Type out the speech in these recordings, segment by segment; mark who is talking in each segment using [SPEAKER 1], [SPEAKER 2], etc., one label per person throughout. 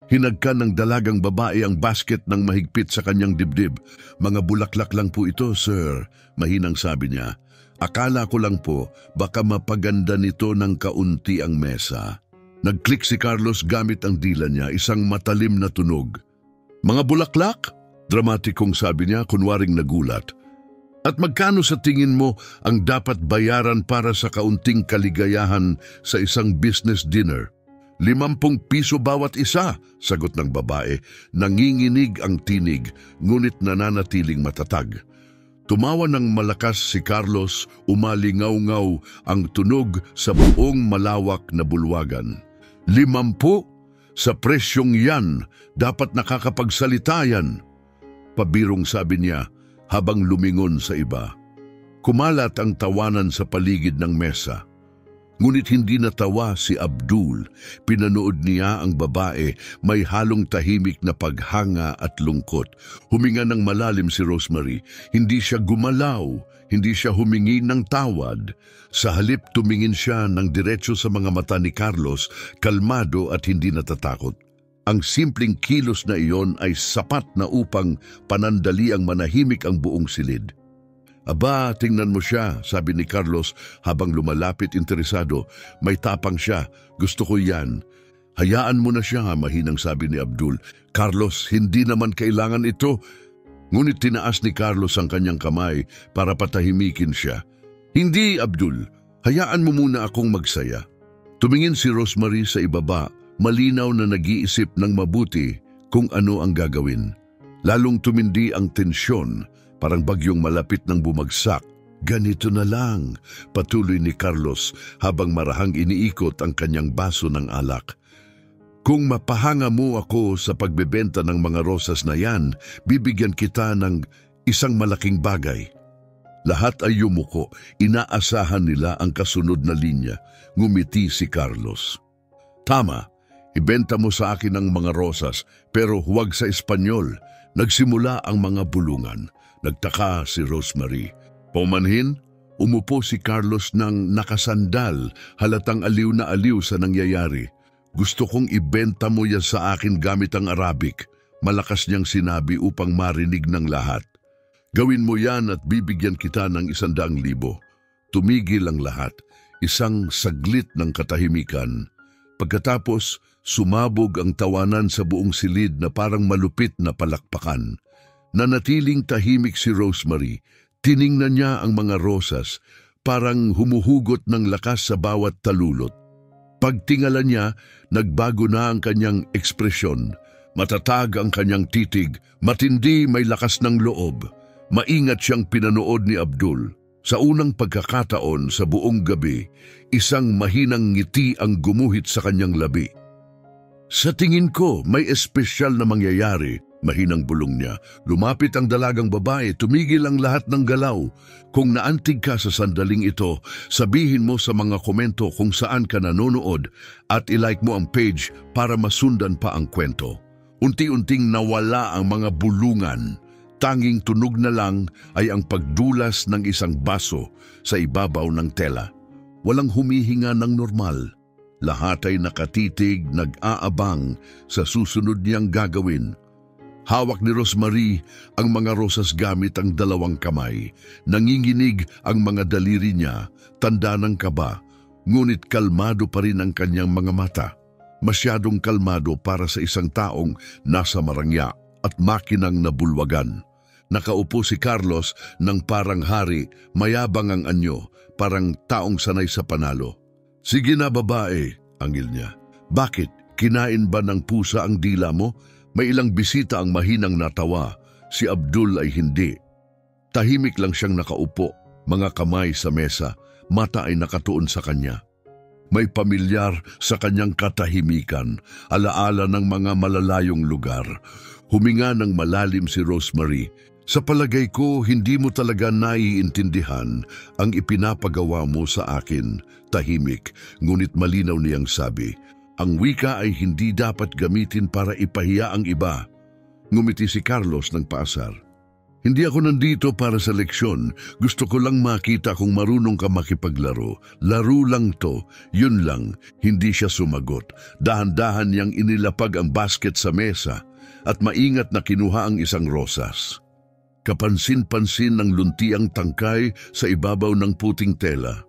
[SPEAKER 1] Hinagkan ng dalagang babae ang basket ng mahigpit sa kanyang dibdib. "Mga bulaklak lang po ito, sir," mahinang sabi niya. "Akala ko lang po, baka mapaganda nito ng kaunti ang mesa." Nag-click si Carlos gamit ang dila niya, isang matalim na tunog. "Mga bulaklak?" Dramatikong sabi niya, kunwaring nagulat. "At magkano sa tingin mo ang dapat bayaran para sa kaunting kaligayahan sa isang business dinner?" ₱50 bawat isa, sagot ng babae. Nanginginig ang tinig, ngunit nananatiling matatag. Tumawa ng malakas si Carlos, umalingaw-ngaw ang tunog sa buong malawak na bulwagan. 50? Sa presyong yan, dapat nakakapagsalita yan. Pabirong sabi niya habang lumingon sa iba. Kumalat ang tawanan sa paligid ng mesa. Ngunit hindi natawa si Abdul. Pinanood niya ang babae, may halong tahimik na paghanga at lungkot. Huminga ng malalim si Rosemary. Hindi siya gumalaw, hindi siya humingi ng tawad. Sa halip tumingin siya ng diretso sa mga mata ni Carlos, kalmado at hindi natatakot. Ang simpleng kilos na iyon ay sapat na upang panandali ang manahimik ang buong silid. "Aba, tingnan mo siya," sabi ni Carlos habang lumalapit interesado. "May tapang siya. Gusto ko yan." "Hayaan mo na siya," mahinang sabi ni Abdul. "Carlos, hindi naman kailangan ito." Ngunit tinaas ni Carlos ang kanyang kamay para patahimikin siya. "Hindi, Abdul. Hayaan mo muna akong magsaya." Tumingin si Rosemary sa ibaba, malinaw na nag-iisip ng mabuti kung ano ang gagawin. Lalong tumindi ang tensyon, parang bagyong malapit ng bumagsak. "Ganito na lang," patuloy ni Carlos habang marahang iniikot ang kanyang baso ng alak. "Kung mapahanga mo ako sa pagbebenta ng mga rosas na yan, bibigyan kita ng isang malaking bagay." Lahat ay yumuko. Inaasahan nila ang kasunod na linya. Ngumiti si Carlos. "Tama, ibenta mo sa akin ang mga rosas, pero huwag sa Espanyol." Nagsimula ang mga bulungan. Nagtaka si Rosemary. Paumanhin, umupo si Carlos ng nakasandal, halatang aliw na aliw sa nangyayari. "Gusto kong ibenta mo yan sa akin gamit ang Arabic," malakas niyang sinabi upang marinig ng lahat. "Gawin mo yan at bibigyan kita ng 100,000. Tumigil ang lahat, isang saglit ng katahimikan. Pagkatapos, sumabog ang tawanan sa buong silid na parang malupit na palakpakan. Nanatiling tahimik si Rosemary. Tiningnan niya ang mga rosas, parang humuhugot ng lakas sa bawat talulot. Pagtingala niya, nagbago na ang kanyang ekspresyon. Matatag ang kanyang titig, matindi, may lakas ng loob. Maingat siyang pinanood ni Abdul. Sa unang pagkakataon sa buong gabi, isang mahinang ngiti ang gumuhit sa kanyang labi. "Sa tingin ko, may espesyal na mangyayari," mahinang bulong niya. Lumapit ang dalagang babae, tumigil ang lahat ng galaw. "Kung naantig ka sa sandaling ito, sabihin mo sa mga komento kung saan ka nanonood at ilike mo ang page para masundan pa ang kwento." Unti-unting nawala ang mga bulungan. Tanging tunog na lang ay ang pagdulas ng isang baso sa ibabaw ng tela. Walang humihinga ng normal. Lahat ay nakatitig, nag-aabang sa susunod niyang gagawin. Hawak ni Rosemary ang mga rosas gamit ang dalawang kamay. Nanginginig ang mga daliri niya, tanda ng kaba, ngunit kalmado pa rin ang kanyang mga mata. Masyadong kalmado para sa isang taong nasa marangya at makinang nabulwagan. Nakaupo si Carlos ng parang hari, mayabang ang anyo, parang taong sanay sa panalo. "Sige na babae," angil niya. "Bakit? Kinain ba ng pusa ang dila mo?" May ilang bisita ang mahinang natawa. Si Abdul ay hindi. Tahimik lang siyang nakaupo, mga kamay sa mesa, mata ay nakatuon sa kanya. May pamilyar sa kanyang katahimikan, alaala ng mga malalayong lugar. Huminga ng malalim si Rosemary. "Sa palagay ko, hindi mo talaga naiintindihan ang ipinapagawa mo sa akin." Tahimik, ngunit malinaw niyang sabi, "Ang wika ay hindi dapat gamitin para ipahiya ang iba." Ngumiti si Carlos ng paasar. Hindi ako nandito para sa leksyon. Gusto ko lang makita kung marunong ka makipaglaro. Laro lang to, yun lang. Hindi siya sumagot. Dahan-dahan niyang inilapag ang basket sa mesa at maingat na kinuha ang isang rosas. Kapansin-pansin ng luntiang tangkay sa ibabaw ng puting tela.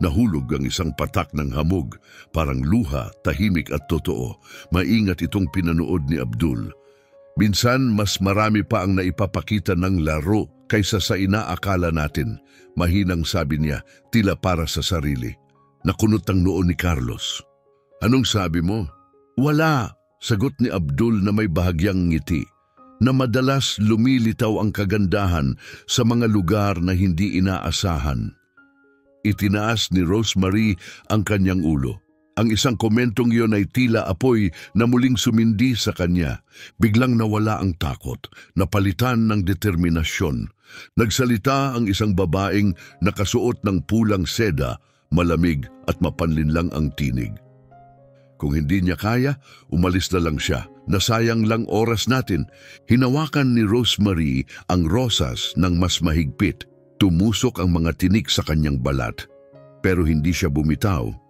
[SPEAKER 1] Nahulog ang isang patak ng hamog, parang luha, tahimik at totoo. Maingat itong pinanood ni Abdul. Minsan, mas marami pa ang naipapakita ng laro kaysa sa inaakala natin. Mahinang sabi niya, tila para sa sarili. Nakunot ang noo ni Carlos. Anong sabi mo? Wala, sagot ni Abdul na may bahagyang ngiti. Na madalas lumilitaw ang kagandahan sa mga lugar na hindi inaasahan. Itinaas ni Rosemary ang kanyang ulo. Ang isang komentong iyon ay tila apoy na muling sumindi sa kanya. Biglang nawala ang takot, napalitan ng determinasyon. Nagsalita ang isang babaeng nakasuot ng pulang seda, malamig at mapanlinlang ang tinig. Kung hindi niya kaya, umalis na lang siya. Nasayang lang oras natin. Hinawakan ni Rosemary ang rosas ng mas mahigpit. Tumusok ang mga tinik sa kanyang balat. Pero hindi siya bumitaw.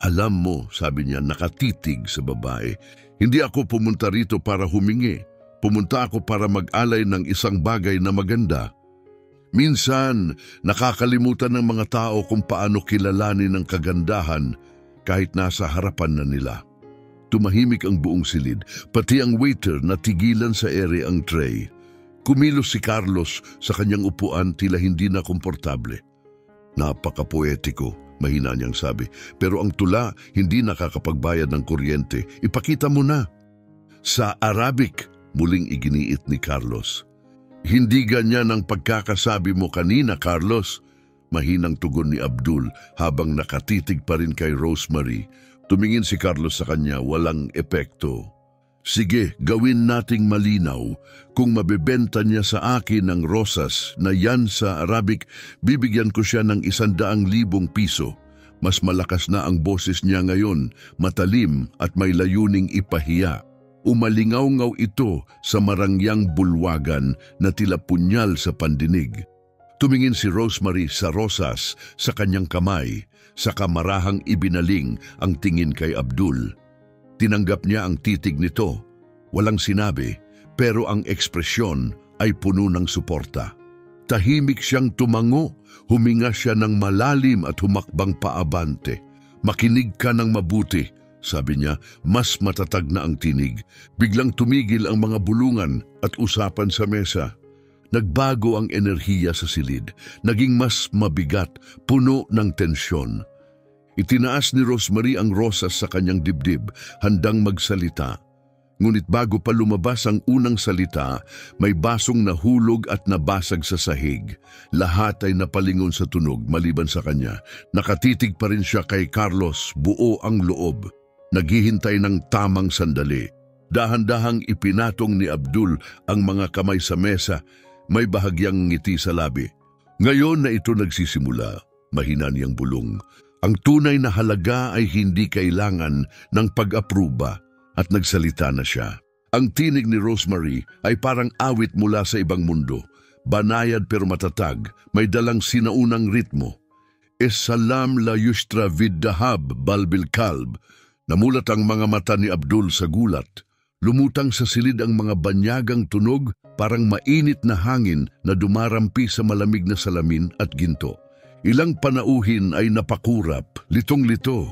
[SPEAKER 1] Alam mo, sabi niya, nakatitig sa babae. Hindi ako pumunta rito para humingi. Pumunta ako para mag-alay ng isang bagay na maganda. Minsan, nakakalimutan ng mga tao kung paano kilalanin ang kagandahan kahit nasa harapan na nila. Tumahimik ang buong silid, pati ang waiter na tigilan sa ere ang tray. Kumilos si Carlos sa kanyang upuan tila hindi na komportable. Napaka-poetiko, mahina niyang sabi. Pero ang tula hindi nakakapagbayad ng kuryente. Ipakita mo na. Sa Arabic, muling iginiit ni Carlos. Hindi ganyan ang pagkakasabi mo kanina, Carlos. Mahinang tugon ni Abdul habang nakatitig pa rin kay Rosemary. Tumingin si Carlos sa kanya, walang epekto. Sige, gawin nating malinaw. Kung mabebenta niya sa akin ng rosas na yan sa Arabic, bibigyan ko siya ng 100,000 piso. Mas malakas na ang boses niya ngayon, matalim at may layuning ipahiya. Umalingaw-ngaw ito sa marangyang bulwagan na tila punyal sa pandinig. Tumingin si Rosemary sa rosas sa kanyang kamay, sa kamarahang ibinaling ang tingin kay Abdul. Tinanggap niya ang titig nito. Walang sinabi, pero ang ekspresyon ay puno ng suporta. Tahimik siyang tumango, huminga siya ng malalim at humakbang paabante. Makinig ka ng mabuti, sabi niya, mas matatag na ang tinig. Biglang tumigil ang mga bulungan at usapan sa mesa. Nagbago ang enerhiya sa silid, naging mas mabigat, puno ng tensyon. Itinaas ni Rosemary ang rosas sa kanyang dibdib, handang magsalita. Ngunit bago pa lumabas ang unang salita, may basong nahulog at nabasag sa sahig. Lahat ay napalingon sa tunog maliban sa kanya. Nakatitig pa rin siya kay Carlos, buo ang loob. Naghihintay ng tamang sandali. Dahan-dahang ipinatong ni Abdul ang mga kamay sa mesa, may bahagyang ngiti sa labi. Ngayon na ito nagsisimula, mahina niyang bulong. Ang tunay na halaga ay hindi kailangan ng pag-apruba at nagsalita na siya. Ang tinig ni Rosemary ay parang awit mula sa ibang mundo. Banayad pero matatag, may dalang sinaunang ritmo. Salam la yustra vid dahab balbil kalb. Namulat ang mga mata ni Abdul sa gulat. Lumutang sa silid ang mga banyagang tunog, parang mainit na hangin na dumarampi sa malamig na salamin at ginto. Ilang panauhin ay napakurap, litong-lito.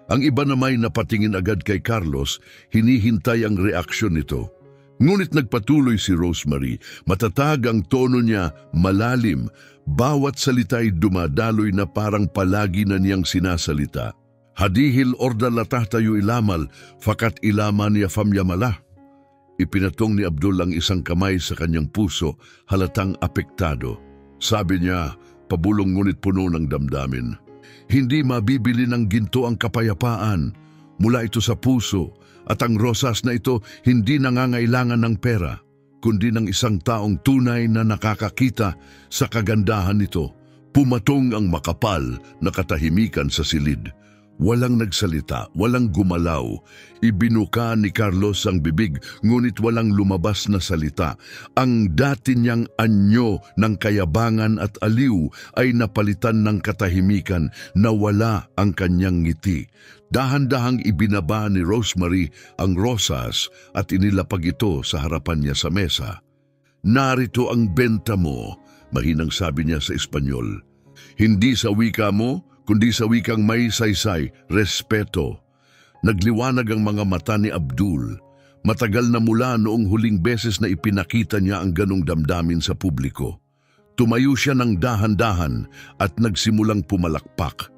[SPEAKER 1] Ang iba naman napatingin agad kay Carlos, hinihintay ang reaksyon nito. Ngunit nagpatuloy si Rosemary, matatag ang tono niya, malalim. Bawat salita ay dumadaloy na parang palagi na niyang sinasalita. Hadihil orda latah tayo ilamal, fakat ilaman niya famyamala. Ipinatong ni Abdul ang isang kamay sa kanyang puso, halatang apektado. Sabi niya, pabulong ngunit puno ng damdamin. Hindi mabibili ng ginto ang kapayapaan. Mula ito sa puso at ang rosas na ito hindi nangangailangan ng pera, kundi ng isang taong tunay na nakakakita sa kagandahan nito. Pumatong ang makapal na katahimikan sa silid. Walang nagsalita, walang gumalaw. Ibinuka ni Carlos ang bibig, ngunit walang lumabas na salita. Ang dati niyang anyo ng kayabangan at aliw ay napalitan ng katahimikan. Nawala ang kanyang ngiti. Dahan-dahang ibinaba ni Rosemary ang rosas at inilapag ito sa harapan niya sa mesa. "Narito ang benta mo," mahinang sabi niya sa Espanyol. "Hindi sa wika mo, kundi sa wikang may saysay, respeto." Nagliwanag ang mga mata ni Abdul. Matagal na mula noong huling beses na ipinakita niya ang ganong damdamin sa publiko. Tumayo siya ng dahan-dahan at nagsimulang pumalakpak.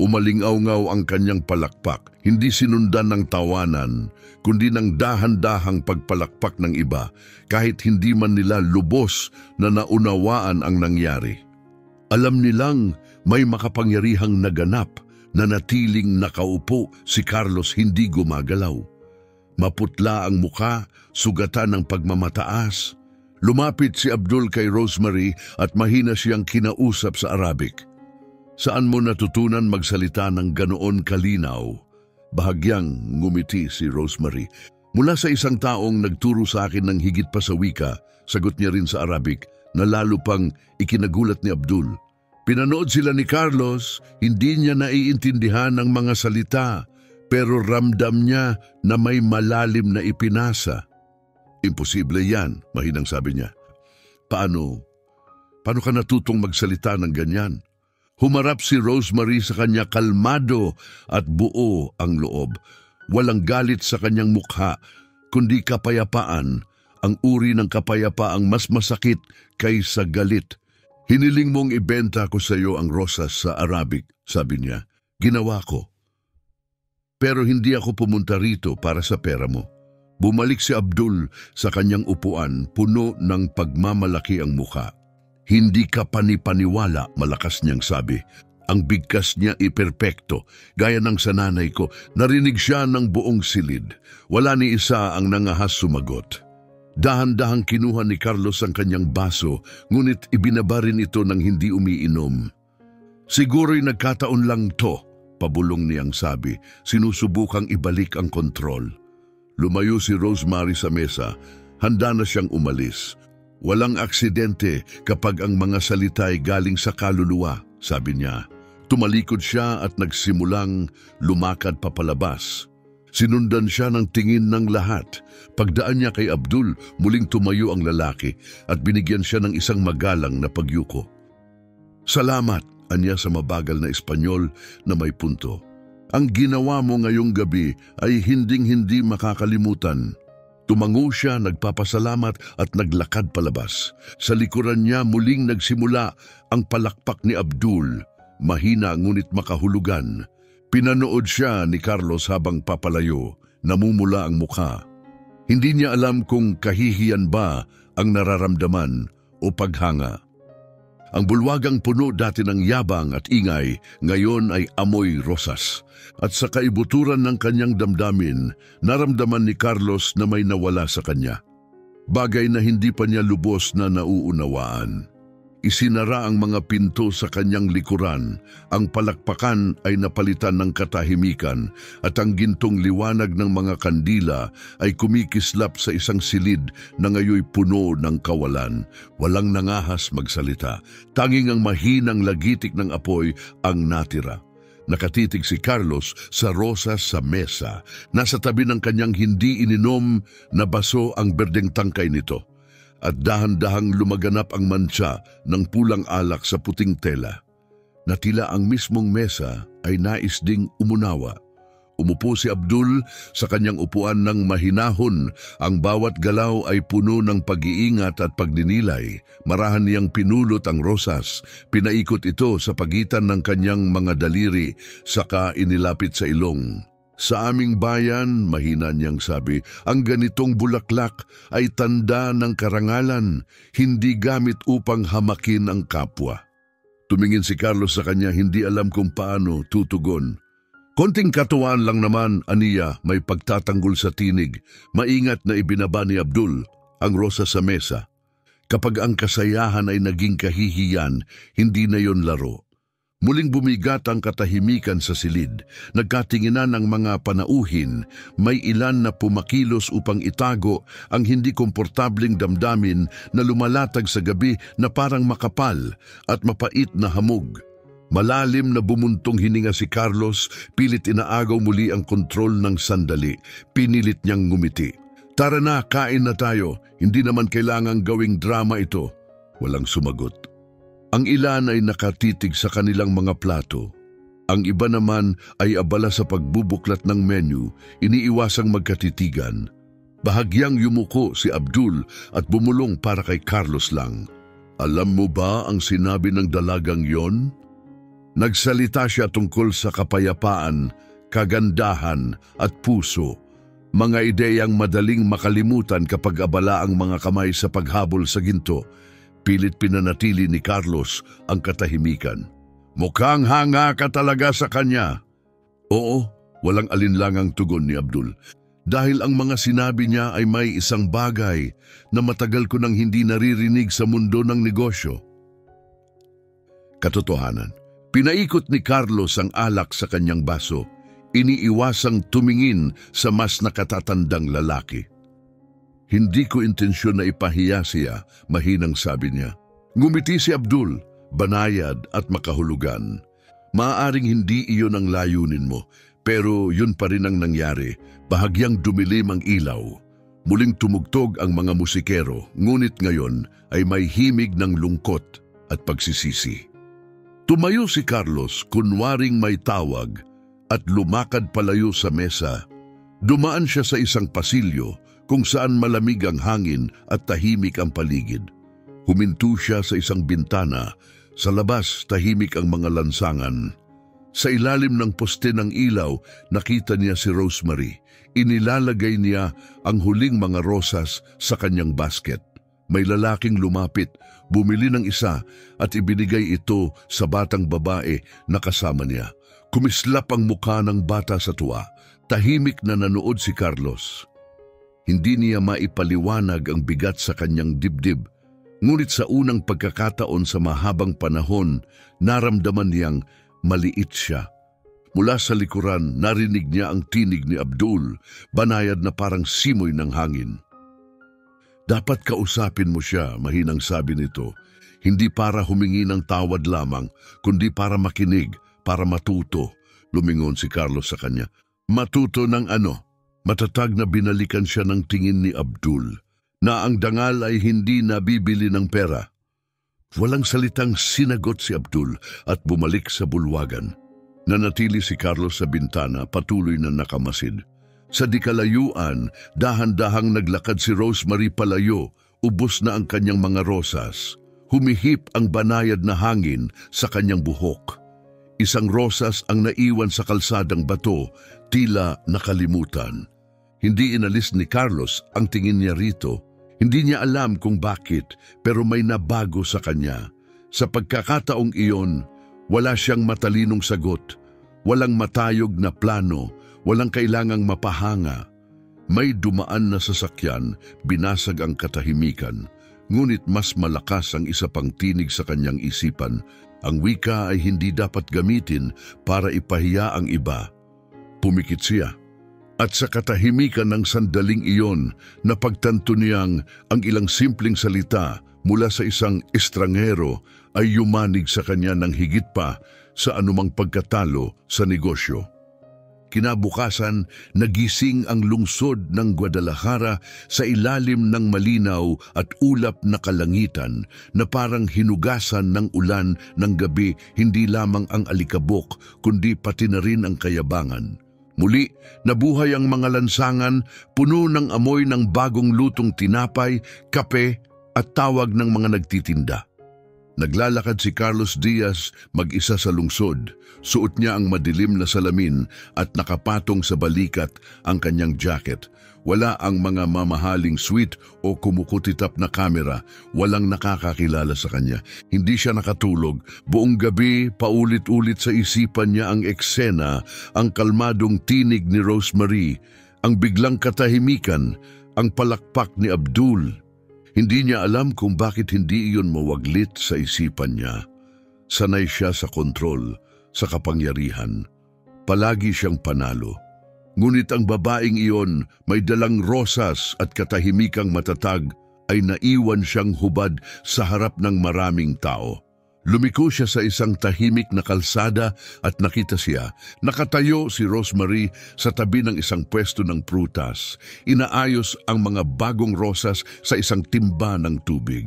[SPEAKER 1] Umalingaw-ngaw ang kanyang palakpak, hindi sinundan ng tawanan, kundi ng dahan-dahang pagpalakpak ng iba, kahit hindi man nila lubos na naunawaan ang nangyari. Alam nilang may makapangyarihang naganap na natiling nakaupo si Carlos, hindi gumagalaw. Maputla ang muka, sugatan ng pagmamataas. Lumapit si Abdul kay Rosemary at mahina siyang kinausap sa Arabic. "Saan mo natutunan magsalita ng ganoon kalinaw?" Bahagyang ngumiti si Rosemary. "Mula sa isang taong nagturo sa akin ng higit pa sa wika," sagot niya rin sa Arabic, na lalo pang ikinagulat ni Abdul. Pinanood sila ni Carlos, hindi niya naiintindihan ang mga salita, pero ramdam niya na may malalim na ipinasa. "Imposible yan," mahinang sabi niya. Paano ka natutong magsalita ng ganyan?" Humarap si Rosemary sa kanya, kalmado at buo ang loob. Walang galit sa kanyang mukha, kundi kapayapaan. Ang uri ng kapayapaang mas masakit kaysa galit. "Hiniling mong ibenta ko sa iyo ang rosas sa Arabic," sabi niya. "Ginawa ko. Pero hindi ako pumunta rito para sa pera mo." Bumalik si Abdul sa kanyang upuan, puno ng pagmamalaki ang mukha. "Hindi ka panipaniwala," malakas niyang sabi. Ang bigkas niya iperpekto, gaya ng sa nanay ko. Narinig siya ng buong silid. Wala ni isa ang nangahas sumagot. Dahan-dahang kinuha ni Carlos ang kanyang baso, ngunit ibinaba rin ito ng hindi umiinom. "Siguro'y nagkataon lang to," pabulong niyang sabi, sinusubukang ibalik ang kontrol. Lumayo si Rosemary sa mesa, handa na siyang umalis. "Walang aksidente kapag ang mga salita'y galing sa kaluluwa," sabi niya. Tumalikod siya at nagsimulang lumakad papalabas. Sinundan siya ng tingin ng lahat. Pagdaan niya kay Abdul, muling tumayo ang lalaki at binigyan siya ng isang magalang na pagyuko. "Salamat," anya sa mabagal na Espanyol na may punto. "Ang ginawa mo ngayong gabi ay hinding-hindi makakalimutan." Tumango siya, nagpapasalamat at naglakad palabas. Sa likuran niya muling nagsimula ang palakpak ni Abdul, mahina ngunit makahulugan. Pinanood siya ni Carlos habang papalayo, namumula ang mukha. Hindi niya alam kung kahihiyan ba ang nararamdaman o paghanga. Ang bulwagang puno dati ng yabang at ingay, ngayon ay amoy rosas. At sa kaibuturan ng kanyang damdamin, naramdaman ni Carlos na may nawala sa kanya. Bagay na hindi pa niya lubos na nauunawaan. Isinara ang mga pinto sa kanyang likuran, ang palakpakan ay napalitan ng katahimikan at ang gintong liwanag ng mga kandila ay kumikislap sa isang silid na ngayoy puno ng kawalan. Walang nangahas magsalita, tanging ang mahinang lagitik ng apoy ang natira. Nakatitig si Carlos sa rosas sa mesa. Nasa tabi ng kanyang hindi ininom na baso ang berdeng tangkay nito. At dahan-dahang lumaganap ang mantsa ng pulang alak sa puting tela. Na tila ang mismong mesa ay nais ding umunawa. Umupo si Abdul sa kanyang upuan ng mahinahon. Ang bawat galaw ay puno ng pag-iingat at pagdinilay. Marahan niyang pinulot ang rosas. Pinaikot ito sa pagitan ng kanyang mga daliri, saka inilapit sa ilong. "Sa aming bayan," mahina niyang sabi, "ang ganitong bulaklak ay tanda ng karangalan, hindi gamit upang hamakin ang kapwa." Tumingin si Carlos sa kanya, hindi alam kung paano tutugon. "Konting katuwaan lang naman," aniya, may pagtatanggol sa tinig. Maingat na ibinaba ni Abdul ang rosa sa mesa. Kapag ang kasayahan ay naging kahihiyan, hindi na yon laro. Muling bumigat ang katahimikan sa silid. Nagkatinginan ang mga panauhin. May ilan na pumakilos upang itago ang hindi komportabling damdamin na lumalatag sa gabi na parang makapal at mapait na hamog. Malalim na bumuntong hininga si Carlos, pilit inaagaw muli ang kontrol ng sandali. Pinilit niyang ngumiti. Tara na, kain na tayo. Hindi naman kailangang gawing drama ito. Walang sumagot. Ang ilan ay nakatitig sa kanilang mga plato. Ang iba naman ay abala sa pagbubuklat ng menu, iniiwasang magkatitigan. Bahagyang yumuko si Abdul at bumulong para kay Carlos lang. Alam mo ba ang sinabi ng dalagang yon? Nagsalita siya tungkol sa kapayapaan, kagandahan at puso. Mga ideyang madaling makalimutan kapag abala ang mga kamay sa paghabol sa ginto. Pilit pinanatili ni Carlos ang katahimikan. Mukhang hanga ka talaga sa kanya. Oo, walang alinlangang tugon ni Abdul. Dahil ang mga sinabi niya ay may isang bagay na matagal ko nang hindi naririnig sa mundo ng negosyo. Katotohanan, pinaikot ni Carlos ang alak sa kanyang baso. Iniiwasang tumingin sa mas nakatatandang lalaki. Hindi ko intensyon na ipahiya siya, mahinang sabi niya. Ngumiti si Abdul, banayad at makahulugan. Maaaring hindi iyon ang layunin mo, pero yun pa rin ang nangyari. Bahagyang dumilim ang ilaw. Muling tumugtog ang mga musikero, ngunit ngayon ay may himig ng lungkot at pagsisisi. Tumayo si Carlos, kunwaring may tawag, at lumakad palayo sa mesa. Dumaan siya sa isang pasilyo, kung saan malamig ang hangin at tahimik ang paligid. Huminto siya sa isang bintana. Sa labas, tahimik ang mga lansangan. Sa ilalim ng poste ng ilaw, nakita niya si Rosemary. Inilalagay niya ang huling mga rosas sa kanyang basket. May lalaking lumapit, bumili ng isa at ibinigay ito sa batang babae na kasama niya. Kumislap ang mukha ng bata sa tuwa. Tahimik na nanood si Carlos. Hindi niya maipaliwanag ang bigat sa kanyang dibdib, ngunit sa unang pagkakataon sa mahabang panahon, naramdaman niyang maliit siya. Mula sa likuran, narinig niya ang tinig ni Abdul, banayad na parang simoy ng hangin. Dapat kausapin mo siya, mahinang sabi nito, hindi para humingi ng tawad lamang, kundi para makinig, para matuto. Lumingon si Carlos sa kanya. Matuto ng ano? Matatag na binalikan siya ng tingin ni Abdul, na ang dangal ay hindi nabibili ng pera. Walang salitang sinagot si Abdul at bumalik sa bulwagan. Nanatili si Carlos sa bintana, patuloy na nakamasid. Sa dikalayuan, dahan-dahang naglakad si Rosemary palayo, ubos na ang kanyang mga rosas. Humihip ang banayad na hangin sa kanyang buhok. Isang rosas ang naiwan sa kalsadang bato, tila nakalimutan. Hindi inalis ni Carlos ang tingin niya rito. Hindi niya alam kung bakit, pero may nabago sa kanya. Sa pagkakataong iyon, wala siyang matalinong sagot, walang matayog na plano, walang kailangang mapahanga. May dumaan na sasakyan, binasag ang katahimikan, ngunit mas malakas ang isa pang tinig sa kanyang isipan. Ang wika ay hindi dapat gamitin para ipahiya ang iba. Pumikit siya. At sa katahimikan ng sandaling iyon, napagtanto niyang ang ilang simpleng salita mula sa isang estrangero ay yumanig sa kanya ng higit pa sa anumang pagkatalo sa negosyo. Kinabukasan, nagising ang lungsod ng Guadalajara sa ilalim ng malinaw at ulap na kalangitan na parang hinugasan ng ulan ng gabi, hindi lamang ang alikabok kundi pati na rin ang kayabangan. Muli, nabuhay ang mga lansangan, puno ng amoy ng bagong lutong tinapay, kape at tawag ng mga nagtitinda. Naglalakad si Carlos Diaz mag-isa sa lungsod. Suot niya ang madilim na salamin at nakapatong sa balikat ang kanyang jacket. Wala ang mga mamahaling suite o kumukutitap na kamera. Walang nakakakilala sa kanya. Hindi siya nakatulog. Buong gabi, paulit-ulit sa isipan niya ang eksena, ang kalmadong tinig ni Rosemary, ang biglang katahimikan, ang palakpak ni Abdul. Hindi niya alam kung bakit hindi iyon mawaglit sa isipan niya. Sanay siya sa kontrol, sa kapangyarihan. Palagi siyang panalo. Ngunit ang babaeng iyon, may dalang rosas at katahimikang matatag, ay naiwan siyang hubad sa harap ng maraming tao. Lumiko siya sa isang tahimik na kalsada at nakita siya. Nakatayo si Rosemary sa tabi ng isang pwesto ng prutas. Inaayos ang mga bagong rosas sa isang timba ng tubig.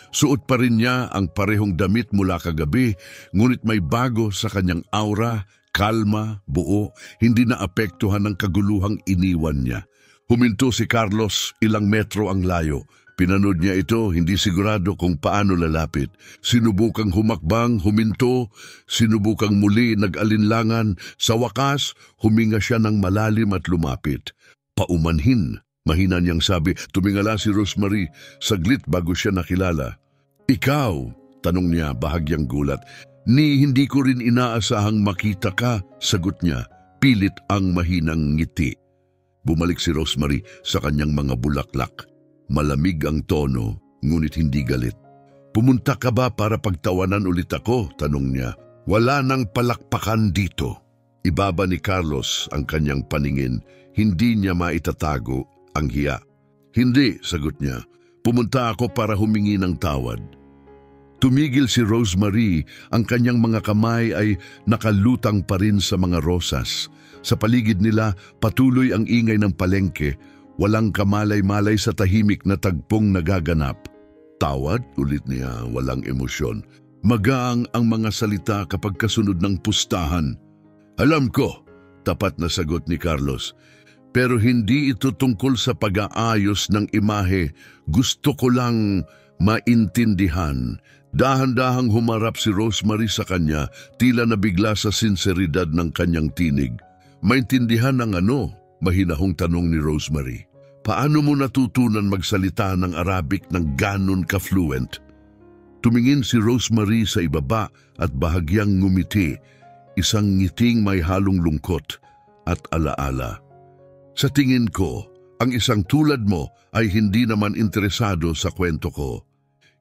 [SPEAKER 1] Suot pa rin niya ang parehong damit mula kagabi, ngunit may bago sa kanyang aura, kalma, buo, hindi naapektuhan ng kaguluhang iniwan niya. Huminto si Carlos, ilang metro ang layo. Pinanood niya ito, hindi sigurado kung paano lalapit. Sinubukang humakbang, huminto, sinubukang muli, nag-alinlangan. Sa wakas, huminga siya ng malalim at lumapit. Paumanhin, mahina niyang sabi. Tumingala si Rosemary, saglit bago siya nakilala. Ikaw, tanong niya, bahagyang gulat. Hindi ko rin inaasahang makita ka, sagot niya. Pilit ang mahinang ngiti. Bumalik si Rosemary sa kanyang mga bulaklak. Malamig ang tono, ngunit hindi galit. Pumunta ka ba para pagtawanan ulit ako? Tanong niya. Wala nang palakpakan dito. Ibaba ni Carlos ang kanyang paningin. Hindi niya maitatago ang hiya. Hindi, sagot niya. Pumunta ako para humingi ng tawad. Tumigil si Rosemary, ang kanyang mga kamay ay nakalutang pa rin sa mga rosas. Sa paligid nila, patuloy ang ingay ng palengke. Walang kamalay-malay sa tahimik na tagpong nagaganap. Tawad, ulit niya, walang emosyon. Magaang ang mga salita kapag kasunod ng pustahan. Alam ko, tapat na sagot ni Carlos. Pero hindi ito tungkol sa pag-aayos ng imahe. Gusto ko lang maintindihan. Dahan-dahang humarap si Rosemary sa kanya, tila nabigla sa sinseridad ng kanyang tinig. Maintindihan ng ano? Mahinahong tanong ni Rosemary. Paano mo natutunan magsalita ng Arabic ng ganon ka-fluent? Tumingin si Rosemary sa ibaba at bahagyang ngumiti, isang ngiting may halong lungkot at alaala. Sa tingin ko, ang isang tulad mo ay hindi naman interesado sa kwento ko.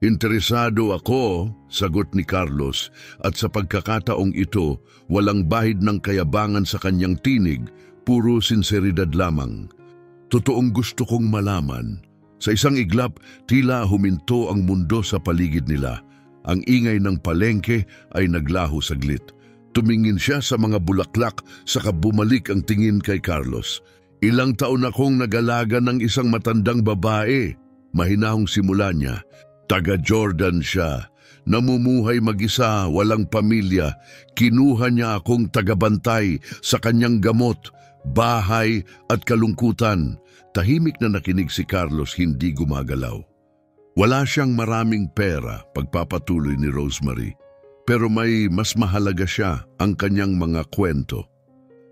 [SPEAKER 1] Interesado ako, sagot ni Carlos, at sa pagkakataong ito, walang bahid ng kayabangan sa kanyang tinig, puro sinseridad lamang. Totoong gusto kong malaman. Sa isang iglap, tila huminto ang mundo sa paligid nila. Ang ingay ng palengke ay naglaho saglit. Tumingin siya sa mga bulaklak, saka bumalik ang tingin kay Carlos. Ilang taon akong nag-alaga ng isang matandang babae. Mahinahong simula niya. Taga Jordan siya. Namumuhay mag-isa, walang pamilya. Kinuha niya akong tagabantay sa kanyang gamot, bahay at kalungkutan. Tahimik na nakinig si Carlos, hindi gumagalaw. Wala siyang maraming pera, pagpapatuloy ni Rosemary. Pero may mas mahalaga siya, ang kanyang mga kwento.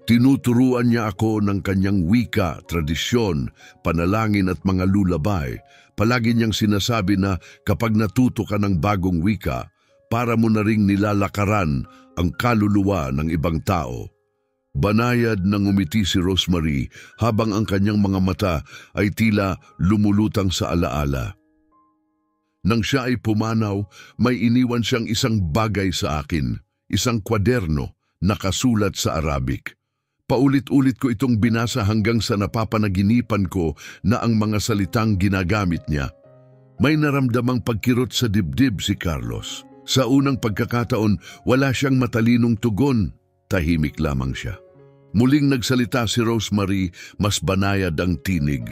[SPEAKER 1] Tinuturuan niya ako ng kanyang wika, tradisyon, panalangin at mga lulabay. Palagi niyang sinasabi na kapag natuto ka ng bagong wika, para mo na ring nilalakaran ang kaluluwa ng ibang tao. Banayad na ngumiti si Rosemary habang ang kanyang mga mata ay tila lumulutang sa alaala. Nang siya ay pumanaw, may iniwan siyang isang bagay sa akin, isang kwaderno nakasulat sa Arabic. Paulit-ulit ko itong binasa hanggang sa napapanaginipan ko na ang mga salitang ginagamit niya. May naramdamang pagkirot sa dibdib si Carlos. Sa unang pagkakataon, wala siyang matalinong tugon, tahimik lamang siya. Muling nagsalita si Rosemary, mas banayad ang tinig.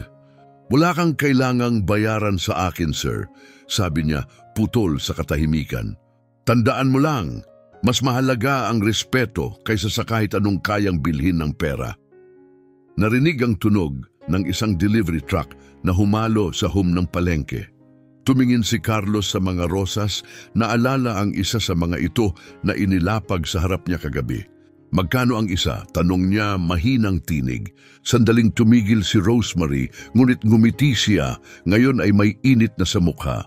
[SPEAKER 1] Wala kang kailangang bayaran sa akin, sir, sabi niya, putol sa katahimikan. Tandaan mo lang, mas mahalaga ang respeto kaysa sa kahit anong kayang bilhin ng pera. Narinig ang tunog ng isang delivery truck na humalo sa hum ng palengke. Tumingin si Carlos sa mga rosas, naalala ang isa sa mga ito na inilapag sa harap niya kagabi. Magkano ang isa? Tanong niya, mahinang tinig. Sandaling tumigil si Rosemary, ngunit ngumiti siya, ngayon ay may init na sa mukha.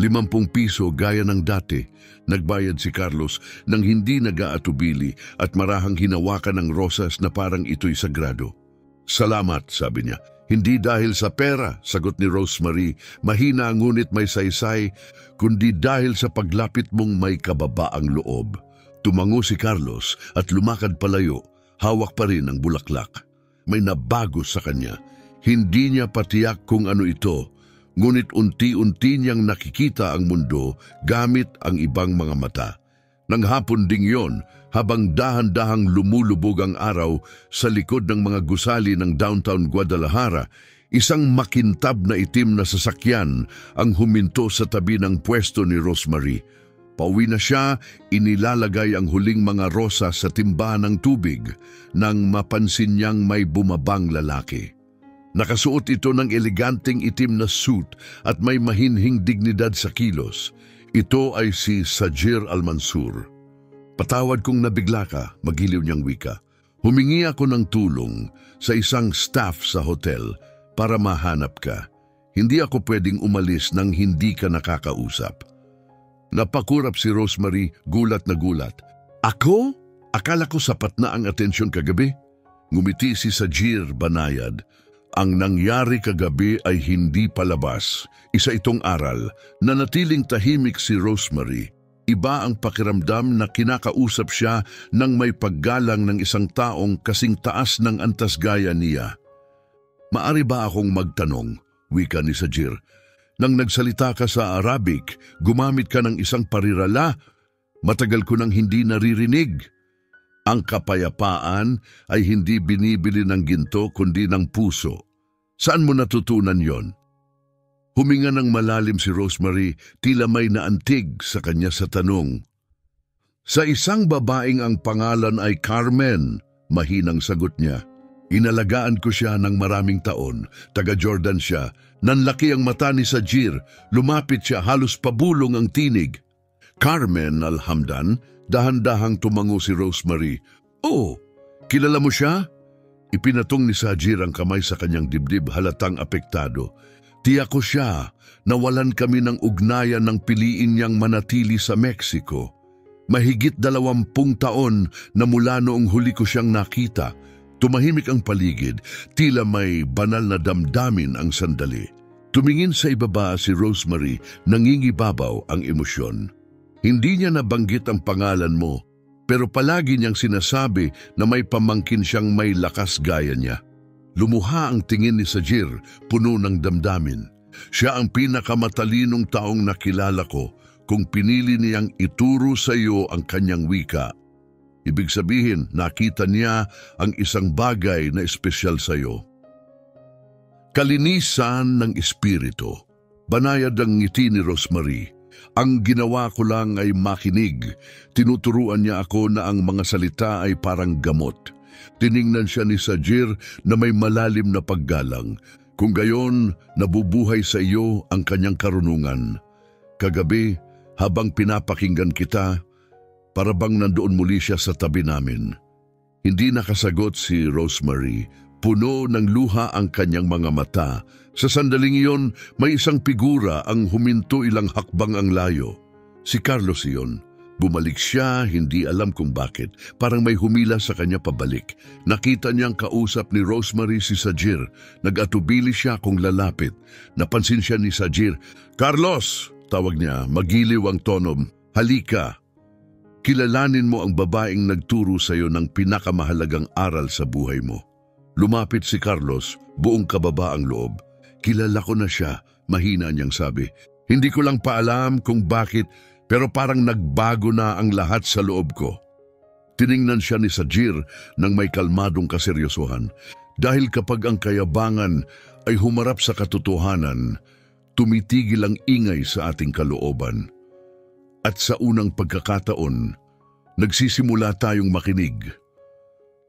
[SPEAKER 1] 50 piso gaya ng dati. Nagbayad si Carlos nang hindi nag-aatubili at marahang hinawakan ng rosas na parang ito'y sagrado. Salamat, sabi niya. Hindi dahil sa pera, sagot ni Rosemary, mahina ngunit may saysay, kundi dahil sa paglapit mong may kababaang loob. Tumango si Carlos at lumakad palayo, hawak pa rin ang bulaklak. May nabago sa kanya. Hindi niya patiyak kung ano ito, ngunit unti-unti niyang nakikita ang mundo gamit ang ibang mga mata. Nang hapon ding yon, habang dahan-dahang lumulubog ang araw sa likod ng mga gusali ng downtown Guadalajara, isang makintab na itim na sasakyan ang huminto sa tabi ng pwesto ni Rosemary. Pauwi na siya, inilalagay ang huling mga rosa sa timba ng tubig nang mapansin niyang may bumabang lalaki. Nakasuot ito ng eleganteng itim na suit at may mahinhing dignidad sa kilos. Ito ay si Sajir Almansur. Patawad kung nabigla ka, magiliw niyang wika. Humingi ako ng tulong sa isang staff sa hotel para mahanap ka. Hindi ako pwedeng umalis nang hindi ka nakakausap. Napakurap si Rosemary, gulat na gulat. Ako? Akala ko sapat na ang atensyon kagabi? Ngumiti si Sajir Banayad. Ang nangyari kagabi ay hindi palabas. Isa itong aral. Nanatiling tahimik si Rosemary. Iba ang pakiramdam na kinakausap siya ng may paggalang ng isang taong kasing taas ng antas gaya niya. Maari ba akong magtanong? Wika ni Sajir. Nang nagsalita ka sa Arabic, gumamit ka ng isang parirala. Matagal ko nang hindi naririnig. Ang kapayapaan ay hindi binibili ng ginto kundi ng puso. Saan mo natutunan yon? Huminga ng malalim si Rosemary, tila may naantig sa kanya sa tanong. Sa isang babaeng ang pangalan ay Carmen, mahinang sagot niya. Inalagaan ko siya ng maraming taon, taga-Jordan siya. Nanlaki ang mata ni Sajir, lumapit siya, halos pabulong ang tinig. Carmen Alhamdan, dahan-dahang tumango si Rosemary. Oh, kilala mo siya? Ipinatong ni Sajir ang kamay sa kanyang dibdib, halatang apektado. Tiyak ko siya, nawalan kami ng ugnayan ng piliin niyang manatili sa Mexico. Mahigit 20 taon na mula noong huli ko siyang nakita. Tumahimik ang paligid, tila may banal na damdamin ang sandali. Tumingin sa ibaba si Rosemary, nangingibabaw ang emosyon. Hindi niya nabanggit ang pangalan mo, pero palagi niyang sinasabi na may pamangkin siyang may lakas gaya niya. Lumuha ang tingin ni Sajir, puno ng damdamin. Siya ang pinakamatalinong taong nakilala ko kung pinili niyang ituro sa iyo ang kanyang wika. Ibig sabihin, nakita niya ang isang bagay na espesyal sa iyo. Kalinisan ng espiritu. Banayad ang ngiti ni Rosemary. Ang ginawa ko lang ay makinig. Tinuturuan niya ako na ang mga salita ay parang gamot. Tiningnan siya ni Sajir na may malalim na paggalang. Kung gayon, nabubuhay sa iyo ang kanyang karunungan. Kagabi, habang pinapakinggan kita, para bang nandoon muli siya sa tabi namin. Hindi nakasagot si Rosemary. Puno ng luha ang kanyang mga mata. Sa sandaling iyon, may isang figura ang huminto ilang hakbang ang layo. Si Carlos iyon. Bumalik siya, hindi alam kung bakit. Parang may humila sa kanya pabalik. Nakita niyang kausap ni Rosemary si Sajir. Nag-atubili siya kung lalapit. Napansin siya ni Sajir. Carlos! Tawag niya, magiliw ang tonom. Halika! Kilalanin mo ang babaeng nagturo sa iyo ng pinakamahalagang aral sa buhay mo. Lumapit si Carlos, buong kababaang loob. Kilala ko na siya, mahina niyang sabi. Hindi ko lang paalam kung bakit, pero parang nagbago na ang lahat sa loob ko. Tiningnan siya ni Sajir ng may kalmadong kaseryosohan. Dahil kapag ang kayabangan ay humarap sa katotohanan, tumitigil ang ingay sa ating kalooban. At sa unang pagkakataon, nagsisimula tayong makinig.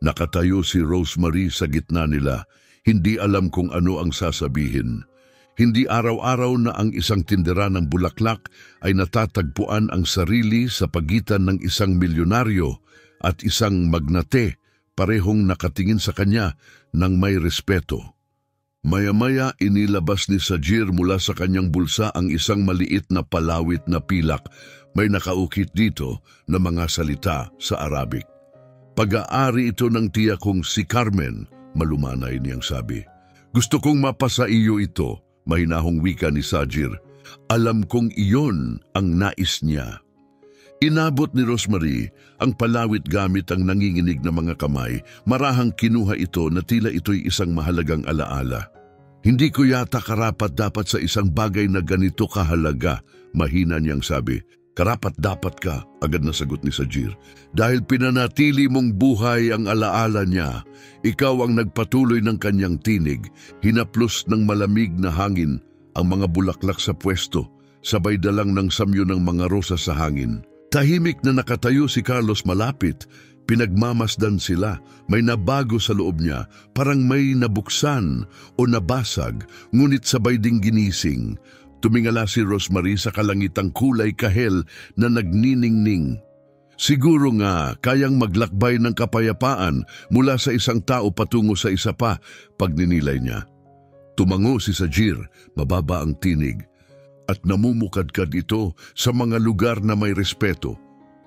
[SPEAKER 1] Nakatayo si Rosemary sa gitna nila, hindi alam kung ano ang sasabihin. Hindi araw-araw na ang isang tindera ng bulaklak ay natatagpuan ang sarili sa pagitan ng isang milyonaryo at isang magnate, parehong nakatingin sa kanya ng may respeto. Maya-maya inilabas ni Sajir mula sa kanyang bulsa ang isang maliit na palawit na pilak. May nakaukit dito na mga salita sa Arabic. Pag-aari ito ng tiya kong si Carmen, malumanay niyang sabi. Gusto kong mapasa iyo ito, mahinahong wika ni Sajir. Alam kong iyon ang nais niya. Inabot ni Rosemary ang palawit gamit ang nanginginig na mga kamay. Marahang kinuha ito na tila ito'y isang mahalagang alaala. Hindi ko yata karapat dapat sa isang bagay na ganito kahalaga, mahina niyang sabi. Karapat dapat ka, agad na sagot ni Sajir. Dahil pinanatili mong buhay ang alaala niya, ikaw ang nagpatuloy ng kanyang tinig, hinaplos ng malamig na hangin ang mga bulaklak sa pwesto, sabay dalang ng samyo ng mga rosas sa hangin. Tahimik na nakatayo si Carlos malapit, pinagmamasdan sila, may nabago sa loob niya, parang may nabuksan o nabasag, ngunit sabay ding ginising. Tumingala si Rosemary sa kalangitang kulay kahel na nagniningning. Siguro nga kayang maglakbay ng kapayapaan mula sa isang tao patungo sa isa pa, pagninilay niya. Tumango si Sajir, mababa ang tinig. At namumukadkad ito sa mga lugar na may respeto.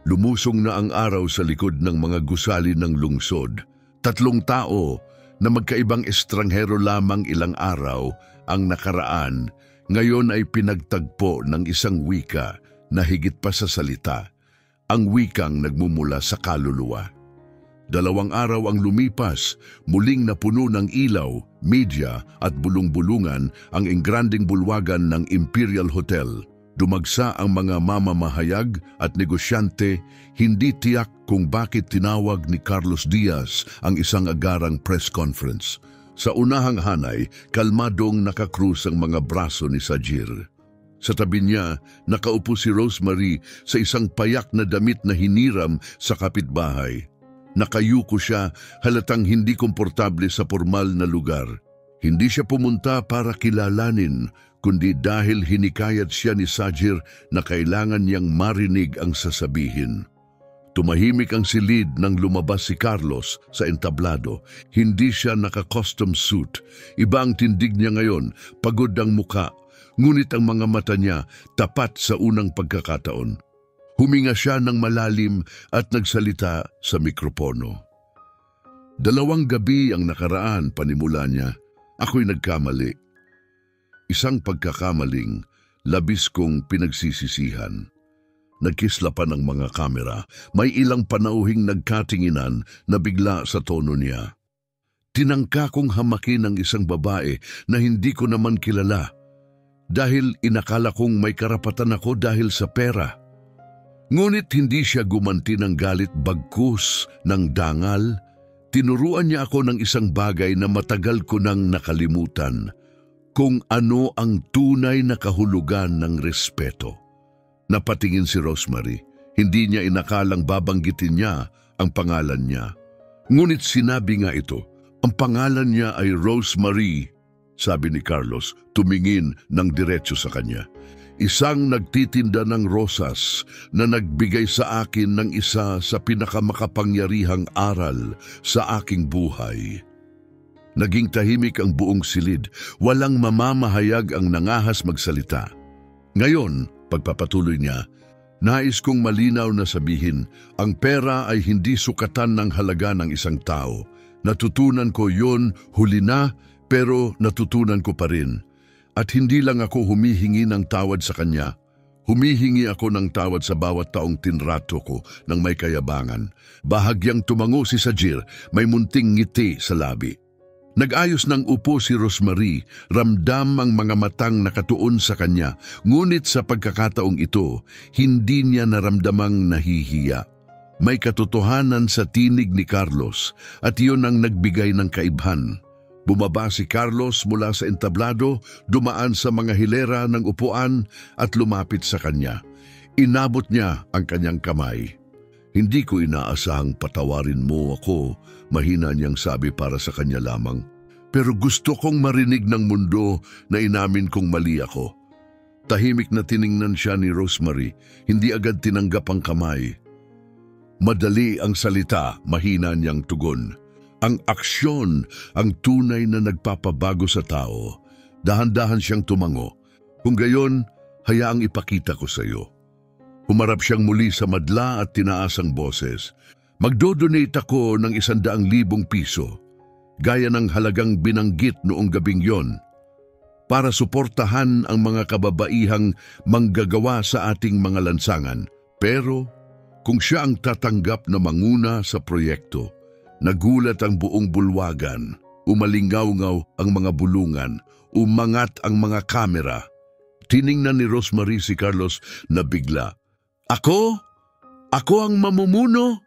[SPEAKER 1] Lumusong na ang araw sa likod ng mga gusali ng lungsod. 3 tao na magkaibang estranghero lamang ilang araw ang nakaraan, ngayon ay pinagtagpo ng isang wika na higit pa sa salita, ang wikang nagmumula sa kaluluwa. 2 araw ang lumipas, muling napuno ng ilaw, media at bulong-bulungan ang engranding bulwagan ng Imperial Hotel. Dumagsa ang mga mamamahayag at negosyante, hindi tiyak kung bakit tinawag ni Carlos Diaz ang isang agarang press conference. Sa unahang hanay, kalmadong nakakrus ang mga braso ni Sajir. Sa tabi niya, nakaupo si Rosemary sa isang payak na damit na hiniram sa kapitbahay. Nakayuko siya, halatang hindi komportable sa formal na lugar. Hindi siya pumunta para kilalanin, kundi dahil hinikayat siya ni Sajir na kailangan niyang marinig ang sasabihin. Tumahimik ang silid nang lumabas si Carlos sa entablado. Hindi siya naka-custom suit. Iba ang tindig niya ngayon, pagod ang muka, ngunit ang mga mata niya tapat sa unang pagkakataon. Huminga siya ng malalim at nagsalita sa mikropono. 2 gabi ang nakaraan, panimula niya. Ako'y nagkamali. Isang pagkakamaling labis kong pinagsisisihan. Nagkislapan ang mga kamera. May ilang panauhing nagkatinginan na bigla sa tono niya. Tinangka kong hamakin ang isang babae na hindi ko naman kilala dahil inakala kong may karapatan ako dahil sa pera. Ngunit hindi siya gumanti ng galit, bagkus ng dangal. Tinuruan niya ako ng isang bagay na matagal ko nang nakalimutan, kung ano ang tunay na kahulugan ng respeto. Napatingin si Rosemary. Hindi niya inakalang babanggitin niya ang pangalan niya. Ngunit sinabi nga ito, ang pangalan niya ay Rosemary, sabi ni Carlos, tumingin ng diretso sa kanya. Isang nagtitinda ng rosas na nagbigay sa akin ng isa sa pinakamakapangyarihang aral sa aking buhay. Naging tahimik ang buong silid, walang mamamahayag ang nangahas magsalita. Ngayon, pagpapatuloy niya, nais kong malinaw na sabihin, ang pera ay hindi sukatan ng halaga ng isang tao. Natutunan ko yon huli na, pero natutunan ko pa rin. At hindi lang ako humihingi ng tawad sa kanya. Humihingi ako ng tawad sa bawat taong tinrato ko ng may kayabangan. Bahagyang tumango si Sajir, may munting ngiti sa labi. Nag-ayos ng upo si Rosemary, ramdam ang mga matang nakatuon sa kanya. Ngunit sa pagkakataong ito, hindi niya naramdamang nahihiya. May katotohanan sa tinig ni Carlos at iyon ang nagbigay ng kaibhan. Bumaba si Carlos mula sa entablado, dumaan sa mga hilera ng upuan at lumapit sa kanya. Inabot niya ang kanyang kamay. Hindi ko inaasahang patawarin mo ako, mahina niyang sabi para sa kanya lamang. Pero gusto kong marinig ng mundo na inamin kong mali ako. Tahimik na tiningnan siya ni Rosemary, hindi agad tinanggap ang kamay. Madali ang salita, mahina niyang tugon. Ang aksyon ang tunay na nagpapabago sa tao. Dahan-dahan siyang tumango. Kung gayon, hayaang ipakita ko sa iyo. Humarap siyang muli sa madla at tinaas ang boses. Magdodonate ako ng 100,000 piso. gaya ng halagang binanggit noong gabing yon, para suportahan ang mga kababaihang manggagawa sa ating mga lansangan. Pero kung siya ang tatanggap na manguna sa proyekto, nagulat ang buong bulwagan, umalingaw-ngaw ang mga bulungan, umangat ang mga kamera. Tiningnan ni Rosemary si Carlos na bigla. Ako? Ako ang mamumuno?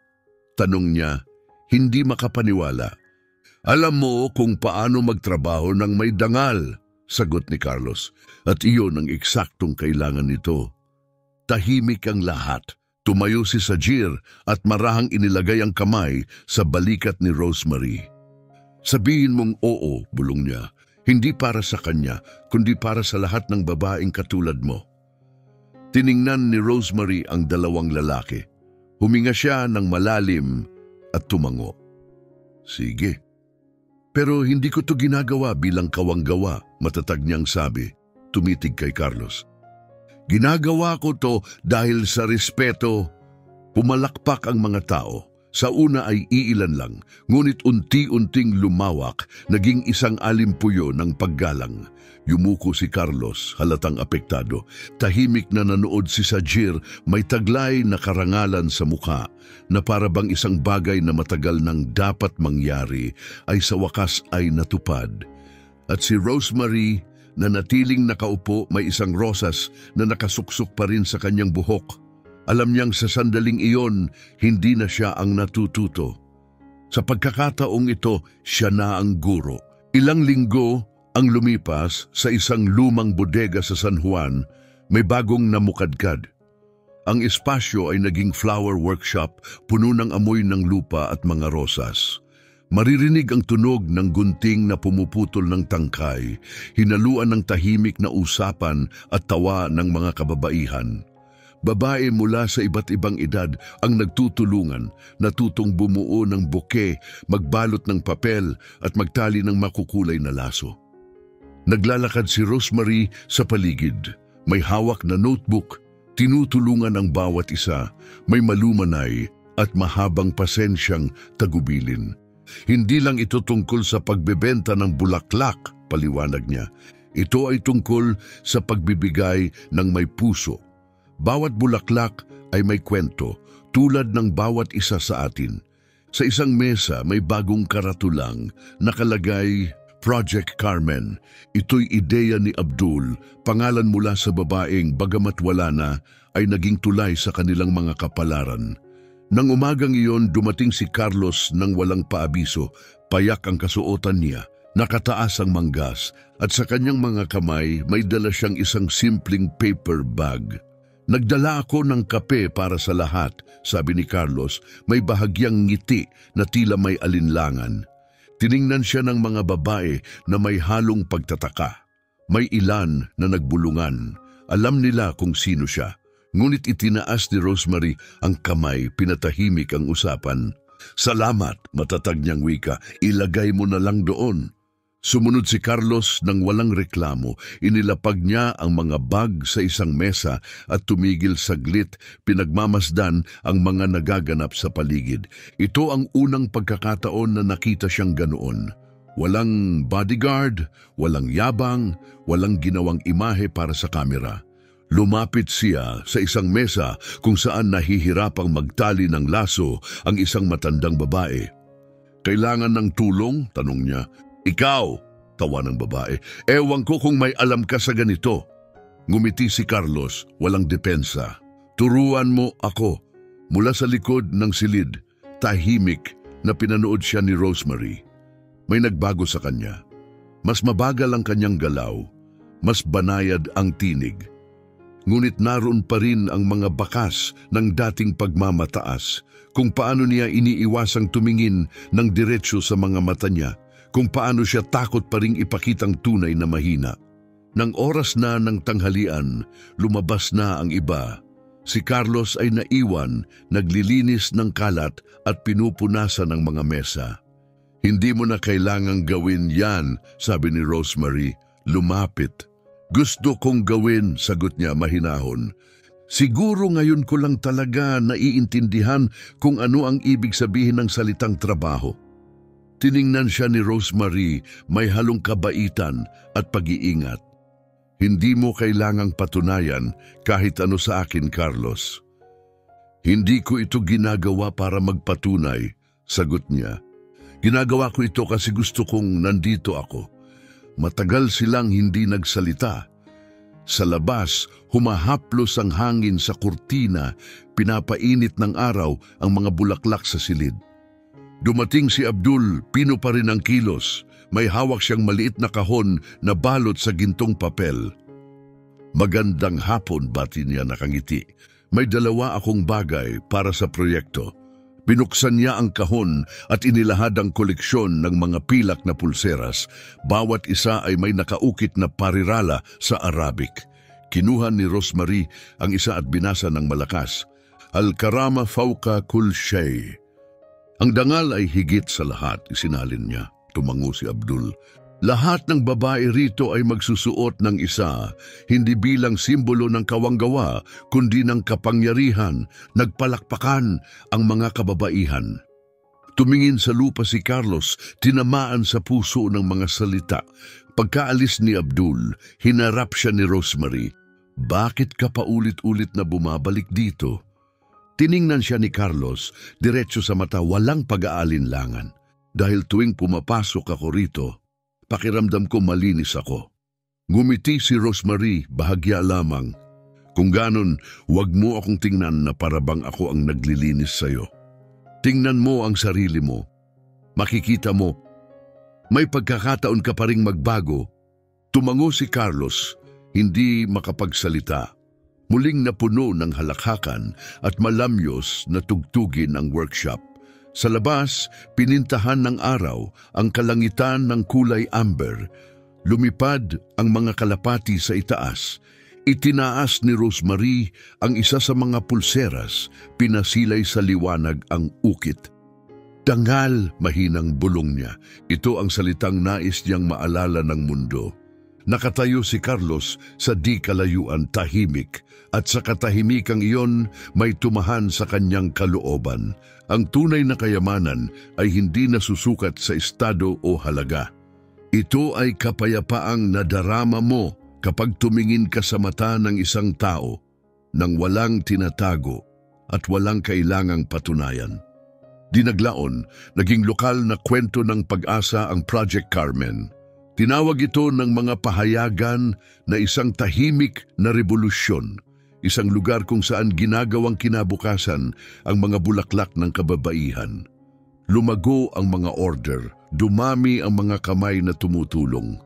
[SPEAKER 1] Tanong niya, hindi makapaniwala. Alam mo kung paano magtrabaho ng may dangal, sagot ni Carlos, at iyon ang eksaktong kailangan nito. Tahimik ang lahat. Tumayo si Sajir at marahang inilagay ang kamay sa balikat ni Rosemary. Sabihin mong oo, bulong niya, hindi para sa kanya, kundi para sa lahat ng babaeng katulad mo. Tiningnan ni Rosemary ang dalawang lalaki. Huminga siya ng malalim at tumango. Sige. Pero hindi ko to ginagawa bilang kawanggawa, matatag niyang sabi, tumitig kay Carlos. Ginagawa ko to dahil sa respeto. Pumalakpak ang mga tao. Sa una ay iilan lang, ngunit unti-unting lumawak, naging isang alimpuyo ng paggalang. Yumuko si Carlos, halatang apektado. Tahimik na nanood si Sajir, may taglay na karangalan sa mukha, na para bang isang bagay na matagal nang dapat mangyari ay sa wakas ay natupad. At si Rosemary, na natiling nakaupo, may isang rosas na nakasuksok pa rin sa kanyang buhok. Alam niyang sa sandaling iyon, hindi na siya ang natututo. Sa pagkakataong ito, siya na ang guro. Ilang linggo ang lumipas sa isang lumang bodega sa San Juan, may bagong namukadkad. Ang espasyo ay naging flower workshop, puno ng amoy ng lupa at mga rosas. Maririnig ang tunog ng gunting na pumuputol ng tangkay, hinaluan ng tahimik na usapan at tawa ng mga kababaihan. Babae mula sa iba't ibang edad ang nagtutulungan, natutong bumuo ng buke, magbalot ng papel at magtali ng makukulay na laso. Naglalakad si Rosemary sa paligid, may hawak na notebook, tinutulungan ang bawat isa, may malumanay at mahabang pasensyang tagubilin. Hindi lang ito tungkol sa pagbebenta ng bulaklak, paliwanag niya. Ito ay tungkol sa pagbibigay ng may puso. Bawat bulaklak ay may kwento, tulad ng bawat isa sa atin. Sa isang mesa may bagong karatulang, nakalagay, Project Carmen. Ito'y ideya ni Abdul, pangalan mula sa babaeng bagamat wala na, ay naging tulay sa kanilang mga kapalaran. Nang umagang iyon, dumating si Carlos nang walang paabiso. Payak ang kasuotan niya, nakataas ang manggas, at sa kanyang mga kamay may dala siyang isang simpleng paper bag. Nagdala ako ng kape para sa lahat, sabi ni Carlos, may bahagyang ngiti na tila may alinlangan. Tiningnan siya ng mga babae na may halong pagtataka. May ilan na nagbulungan. Alam nila kung sino siya. Ngunit itinaas ni Rosemary ang kamay, pinatahimik ang usapan. Salamat, matatag niyang wika, ilagay mo na lang doon. Sumunod si Carlos nang walang reklamo, inilapag niya ang mga bag sa isang mesa at tumigil saglit, pinagmamasdan ang mga nagaganap sa paligid. Ito ang unang pagkakataon na nakita siyang ganoon. Walang bodyguard, walang yabang, walang ginawang imahe para sa kamera. Lumapit siya sa isang mesa kung saan nahihirapang magtali ng laso ang isang matandang babae. Kailangan ng tulong? Tanong niya. Ikaw, tawa ng babae. Ewan ko kung may alam ka sa ganito. Ngumiti si Carlos, walang depensa. Turuan mo ako. Mula sa likod ng silid, tahimik na pinanood siya ni Rosemary. May nagbago sa kanya. Mas mabagal ang kanyang galaw, mas banayad ang tinig. Ngunit naroon pa rin ang mga bakas ng dating pagmamataas, kung paano niya iniiwasang tumingin ng diretsyo sa mga mata niya, kung paano siya takot pa ring ipakitang tunay na mahina. Nang oras na ng tanghalian, lumabas na ang iba. Si Carlos ay naiwan, naglilinis ng kalat at pinupunasan ng mga mesa. Hindi mo na kailangang gawin yan, sabi ni Rosemary, lumapit. Gusto kong gawin, sagot niya mahinahon. Siguro ngayon ko lang talaga naiintindihan kung ano ang ibig sabihin ng salitang trabaho. Tiningnan siya ni Rosemary, may halong kabaitan at pag-iingat. Hindi mo kailangang patunayan kahit ano sa akin, Carlos. Hindi ko ito ginagawa para magpatunay, sagot niya. Ginagawa ko ito kasi gusto kong nandito ako. Matagal silang hindi nagsalita. Sa labas, humahaplos ang hangin sa kurtina, pinapainit ng araw ang mga bulaklak sa silid. Dumating si Abdul, pino pa rin ang kilos. May hawak siyang maliit na kahon na balot sa gintong papel. Magandang hapon, bati niya nakangiti. May dalawa akong bagay para sa proyekto. Binuksan niya ang kahon at inilahad ang koleksyon ng mga pilak na pulseras. Bawat isa ay may nakaukit na parirala sa Arabic. Kinuha ni Rosemary ang isa at binasa ng malakas. Al-Karama Fawqa Kul Shay. Ang dangal ay higit sa lahat, isinalin niya. Tumango si Abdul. Lahat ng babae rito ay magsusuot ng isa, hindi bilang simbolo ng kawanggawa, kundi ng kapangyarihan, nagpalakpakan ang mga kababaihan. Tumingin sa lupa si Carlos, tinamaan sa puso ng mga salita. Pagkaalis ni Abdul, hinarap siya ni Rosemary. Bakit ka paulit-ulit na bumabalik dito? Tiningnan siya ni Carlos, diretso sa mata, walang pag-aalinlangan. Dahil tuwing pumapasok ako rito, pakiramdam ko malinis ako. Ngumiti si Rosemary, bahagya lamang. Kung ganon, wag mo akong tingnan na parabang ako ang naglilinis sa'yo. Tingnan mo ang sarili mo. Makikita mo, may pagkakataon ka pa ring magbago. Tumango si Carlos, hindi makapagsalita. Muling napuno ng halakhakan at malamyos na tugtugin ang workshop. Sa labas, pinintahan ng araw ang kalangitan ng kulay amber. Lumipad ang mga kalapati sa itaas. Itinaas ni Rosemary ang isa sa mga pulseras, pinasilay sa liwanag ang ukit. Dangal, mahinang bulong niya. Ito ang salitang nais niyang maalala ng mundo. Nakatayo si Carlos sa di kalayuan, tahimik, at sa katahimikang iyon may tumahan sa kanyang kalooban. Ang tunay na kayamanan ay hindi nasusukat sa estado o halaga. Ito ay kapayapaang nadarama mo kapag tumingin ka sa mata ng isang tao nang walang tinatago at walang kailangang patunayan. Dinaglaon, naging lokal na kwento ng pag-asa ang Project Carmen. Tinawag ito ng mga pahayagan na isang tahimik na revolusyon, isang lugar kung saan ginagawang kinabukasan ang mga bulaklak ng kababaihan. Lumago ang mga order, dumami ang mga kamay na tumutulong,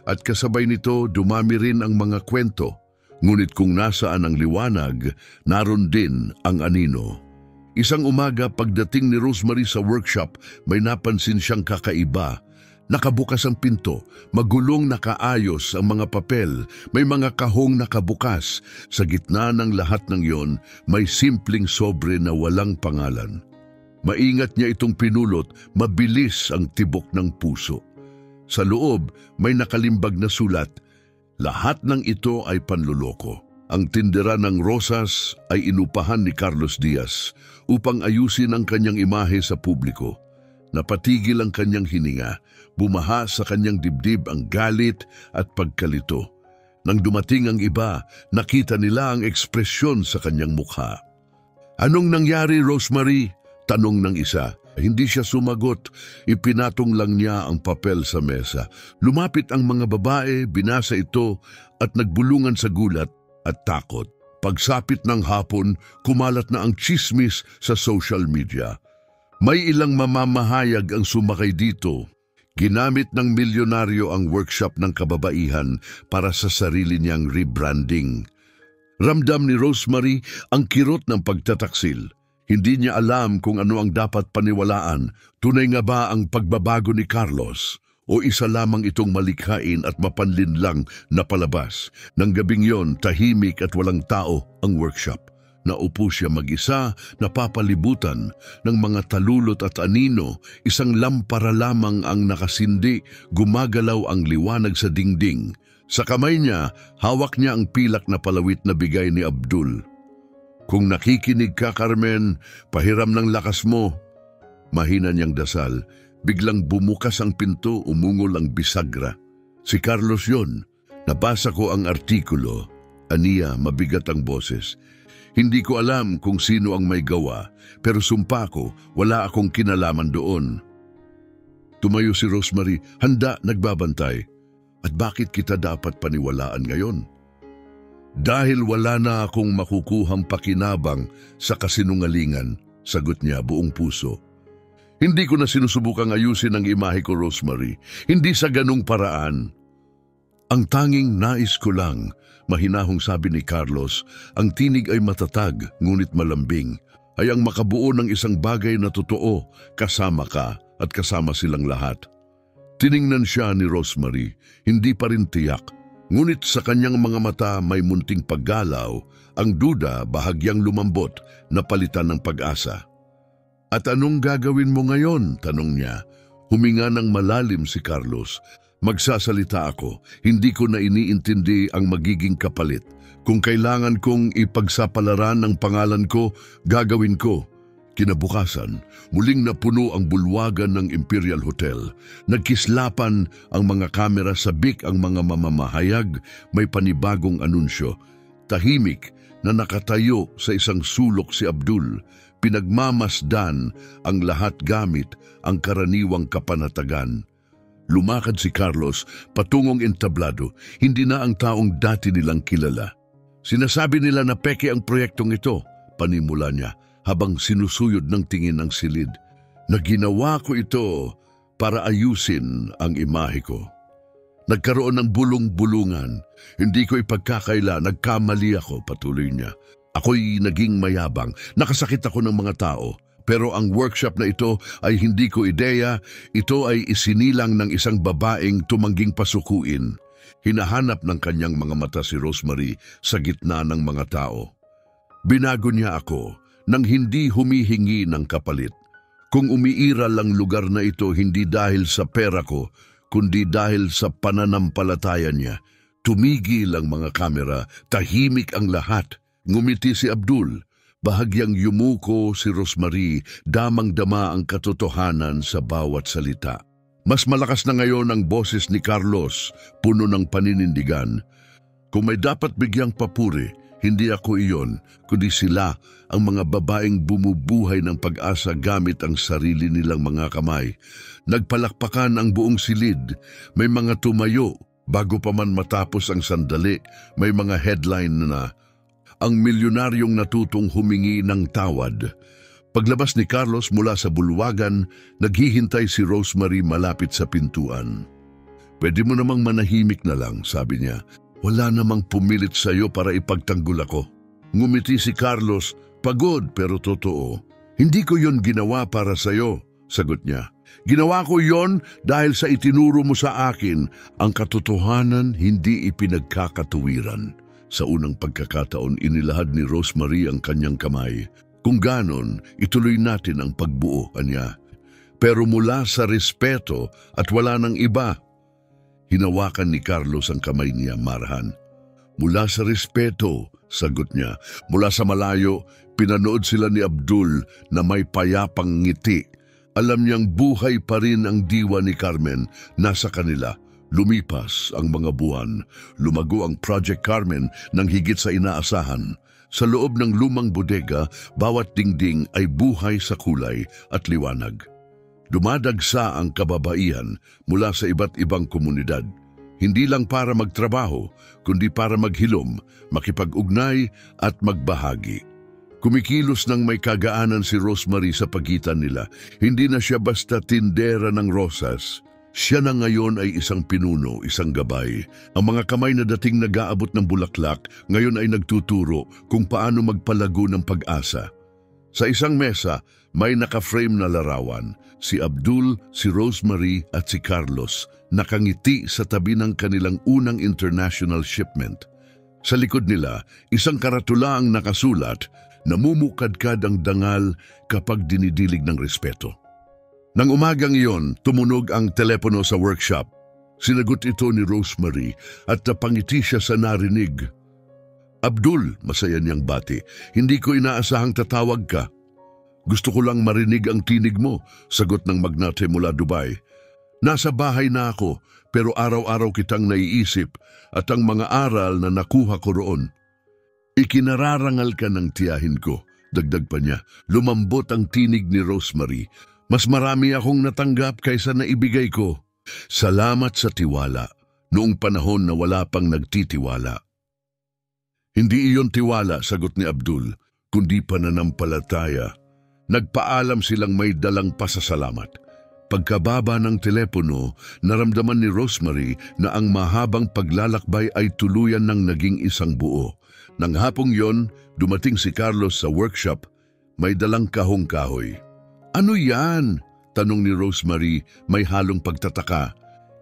[SPEAKER 1] at kasabay nito dumami rin ang mga kwento. Ngunit kung nasaan ang liwanag, naroon din ang anino. Isang umaga pagdating ni Rosemary sa workshop, may napansin siyang kakaiba. Nakabukas ang pinto, magulong nakaayos ang mga papel, may mga kahong nakabukas. Sa gitna ng lahat ng iyon, may simpleng sobre na walang pangalan. Maingat niya itong pinulot, mabilis ang tibok ng puso. Sa loob, may nakalimbag na sulat, lahat ng ito ay panluloko. Ang tindera ng rosas ay inupahan ni Carlos Diaz upang ayusin ang kanyang imahe sa publiko. Napatigil ang kanyang hininga, bumaha sa kanyang dibdib ang galit at pagkalito. Nang dumating ang iba, nakita nila ang ekspresyon sa kanyang mukha. Anong nangyari, Rosemary? Tanong ng isa. Hindi siya sumagot, ipinatong lang niya ang papel sa mesa. Lumapit ang mga babae, binasa ito at nagbulungan sa gulat at takot. Pagsapit ng hapon, kumalat na ang chismis sa social media. May ilang mamamahayag ang sumakay dito. Ginamit ng milyonaryo ang workshop ng kababaihan para sa sarili niyang rebranding. Ramdam ni Rosemary ang kirot ng pagtataksil. Hindi niya alam kung ano ang dapat paniwalaan. Tunay nga ba ang pagbabago ni Carlos? O isa lamang itong malikhain at mapanlinlang na palabas? Nang gabing yon, tahimik at walang tao ang workshop. Naupo siya mag-isa, napapalibutan ng mga talulot at anino. Isang lampara lamang ang nakasindi, gumagalaw ang liwanag sa dingding. Sa kamay niya, hawak niya ang pilak na palawit na bigay ni Abdul. Kung nakikinig ka, Carmen, pahiram ng lakas mo. Mahina niyang dasal, Biglang bumukas ang pinto, umungol ang bisagra. Si Carlos yon. Nabasa ko ang artikulo. Aniya, mabigat ang boses. Hindi ko alam kung sino ang may gawa, pero sumpa ko, wala akong kinalaman doon. Tumayo si Rosemary, handa, nagbabantay. At bakit kita dapat paniwalaan ngayon? Dahil wala na akong makukuhang pakinabang sa kasinungalingan, sagot niya buong puso. Hindi ko na sinusubukang ayusin ang imahe ko, Rosemary. Hindi sa ganung paraan. Ang tanging nais ko lang, mahinahong sabi ni Carlos, ang tinig ay matatag ngunit malambing, ay ang makabuo ng isang bagay na totoo, kasama ka at kasama silang lahat. Tiningnan siya ni Rosemary, hindi pa rin tiyak, ngunit sa kanyang mga mata may munting paggalaw, ang duda bahagyang lumambot na palitan ng pag-asa. At anong gagawin mo ngayon? Tanong niya. Huminga ng malalim si Carlos. Magsasalita ako, hindi ko na iniintindi ang magiging kapalit. Kung kailangan kong ipagsapalaran ng pangalan ko, gagawin ko. Kinabukasan, muling napuno ang bulwagan ng Imperial Hotel. Nagkislapan ang mga kamera, sabik ang mga mamamahayag, may panibagong anunsyo. Tahimik na nakatayo sa isang sulok si Abdul, pinagmamasdan ang lahat gamit ang karaniwang kapanatagan. Lumakad si Carlos patungong entablado, hindi na ang taong dati nilang kilala. Sinasabi nila na peke ang proyektong ito, panimula niya habang sinusuyod ng tingin ng silid. Naginawa ko ito para ayusin ang imahe ko. Nagkaroon ng bulong-bulungan. Hindi ko ipagkakaila, nagkamali ako, patuloy niya. Ako'y naging mayabang, nakasakit ako ng mga tao. Pero ang workshop na ito ay hindi ko ideya, ito ay isinilang ng isang babaeng tumangging pasukuin. Hinahanap ng kanyang mga mata si Rosemary sa gitna ng mga tao. Binago niya ako nang hindi humihingi ng kapalit. Kung umiiral ang lugar na ito hindi dahil sa pera ko, kundi dahil sa pananampalataya niya. Tumigil ang mga kamera, tahimik ang lahat. Ngumiti si Abdul. Bahagyang yumuko si Rosemary, damang-dama ang katotohanan sa bawat salita. Mas malakas na ngayon ang boses ni Carlos, puno ng paninindigan. Kung may dapat bigyang papuri, hindi ako iyon, kundi sila, ang mga babaeng bumubuhay ng pag-asa gamit ang sarili nilang mga kamay. Nagpalakpakan ang buong silid, may mga tumayo, bago pa man matapos ang sandali, may mga headline na, ang milyonaryong natutong humingi ng tawad. Paglabas ni Carlos mula sa bulwagan, naghihintay si Rosemary malapit sa pintuan. Pwede mo namang manahimik na lang, sabi niya. Wala namang pumilit sa iyo para ipagtanggol ako. Ngumiti si Carlos, pagod pero totoo. Hindi ko yon ginawa para sa iyo, sagot niya. Ginawa ko yon dahil sa itinuro mo sa akin, ang katotohanan hindi ipinagkakatuwiran. Sa unang pagkakataon, inilahad ni Rosemary ang kanyang kamay. Kung ganon, ituloy natin ang pagbuo, anya. Pero mula sa respeto at wala ng iba. Hinawakan ni Carlos ang kamay niya, marhan. Mula sa respeto, sagot niya. Mula sa malayo, pinanood sila ni Abdul na may payapang ngiti. Alam niyang buhay pa rin ang diwa ni Carmen, nasa kanila. Lumipas ang mga buwan, lumago ang Project Carmen ng higit sa inaasahan. Sa loob ng lumang bodega, bawat dingding ay buhay sa kulay at liwanag. Dumadagsa ang kababaihan mula sa iba't ibang komunidad. Hindi lang para magtrabaho, kundi para maghilom, makipag-ugnay at magbahagi. Kumikilos ng may kagaanan si Rosemary sa pagitan nila. Hindi na siya basta tindera ng rosas. Siya na ngayon ay isang pinuno, isang gabay. Ang mga kamay na dating nag-aabot ng bulaklak, ngayon ay nagtuturo kung paano magpalago ng pag-asa. Sa isang mesa, may naka-frame na larawan. Si Abdul, si Rosemary at si Carlos, nakangiti sa tabi ng kanilang unang international shipment. Sa likod nila, isang karatula ang nakasulat, namumukadkad ang dangal kapag dinidilig ng respeto. Nang umagang iyon, tumunog ang telepono sa workshop. Sinagot ito ni Rosemary at napangiti siya sa narinig. Abdul, masaya niyang bati, hindi ko inaasahang tatawag ka. Gusto ko lang marinig ang tinig mo, sagot ng magnate mula Dubai. Nasa bahay na ako, pero araw-araw kitang naiisip at ang mga aral na nakuha ko roon. Ikinararangal ka ng tiyahin ko, dagdag pa niya. Lumambot ang tinig ni Rosemary. Mas marami akong natanggap kaysa naibigay ko. Salamat sa tiwala, noong panahon na wala pang nagtitiwala. Hindi iyon tiwala, sagot ni Abdul, kundi pananampalataya. Nagpaalam silang may dalang pasasalamat. Pagkababa ng telepono, naramdaman ni Rosemary na ang mahabang paglalakbay ay tuluyan ng naging isang buo. Nang hapong yon, dumating si Carlos sa workshop, may dalang kahong kahoy. Ano yan? Tanong ni Rosemary, may halong pagtataka.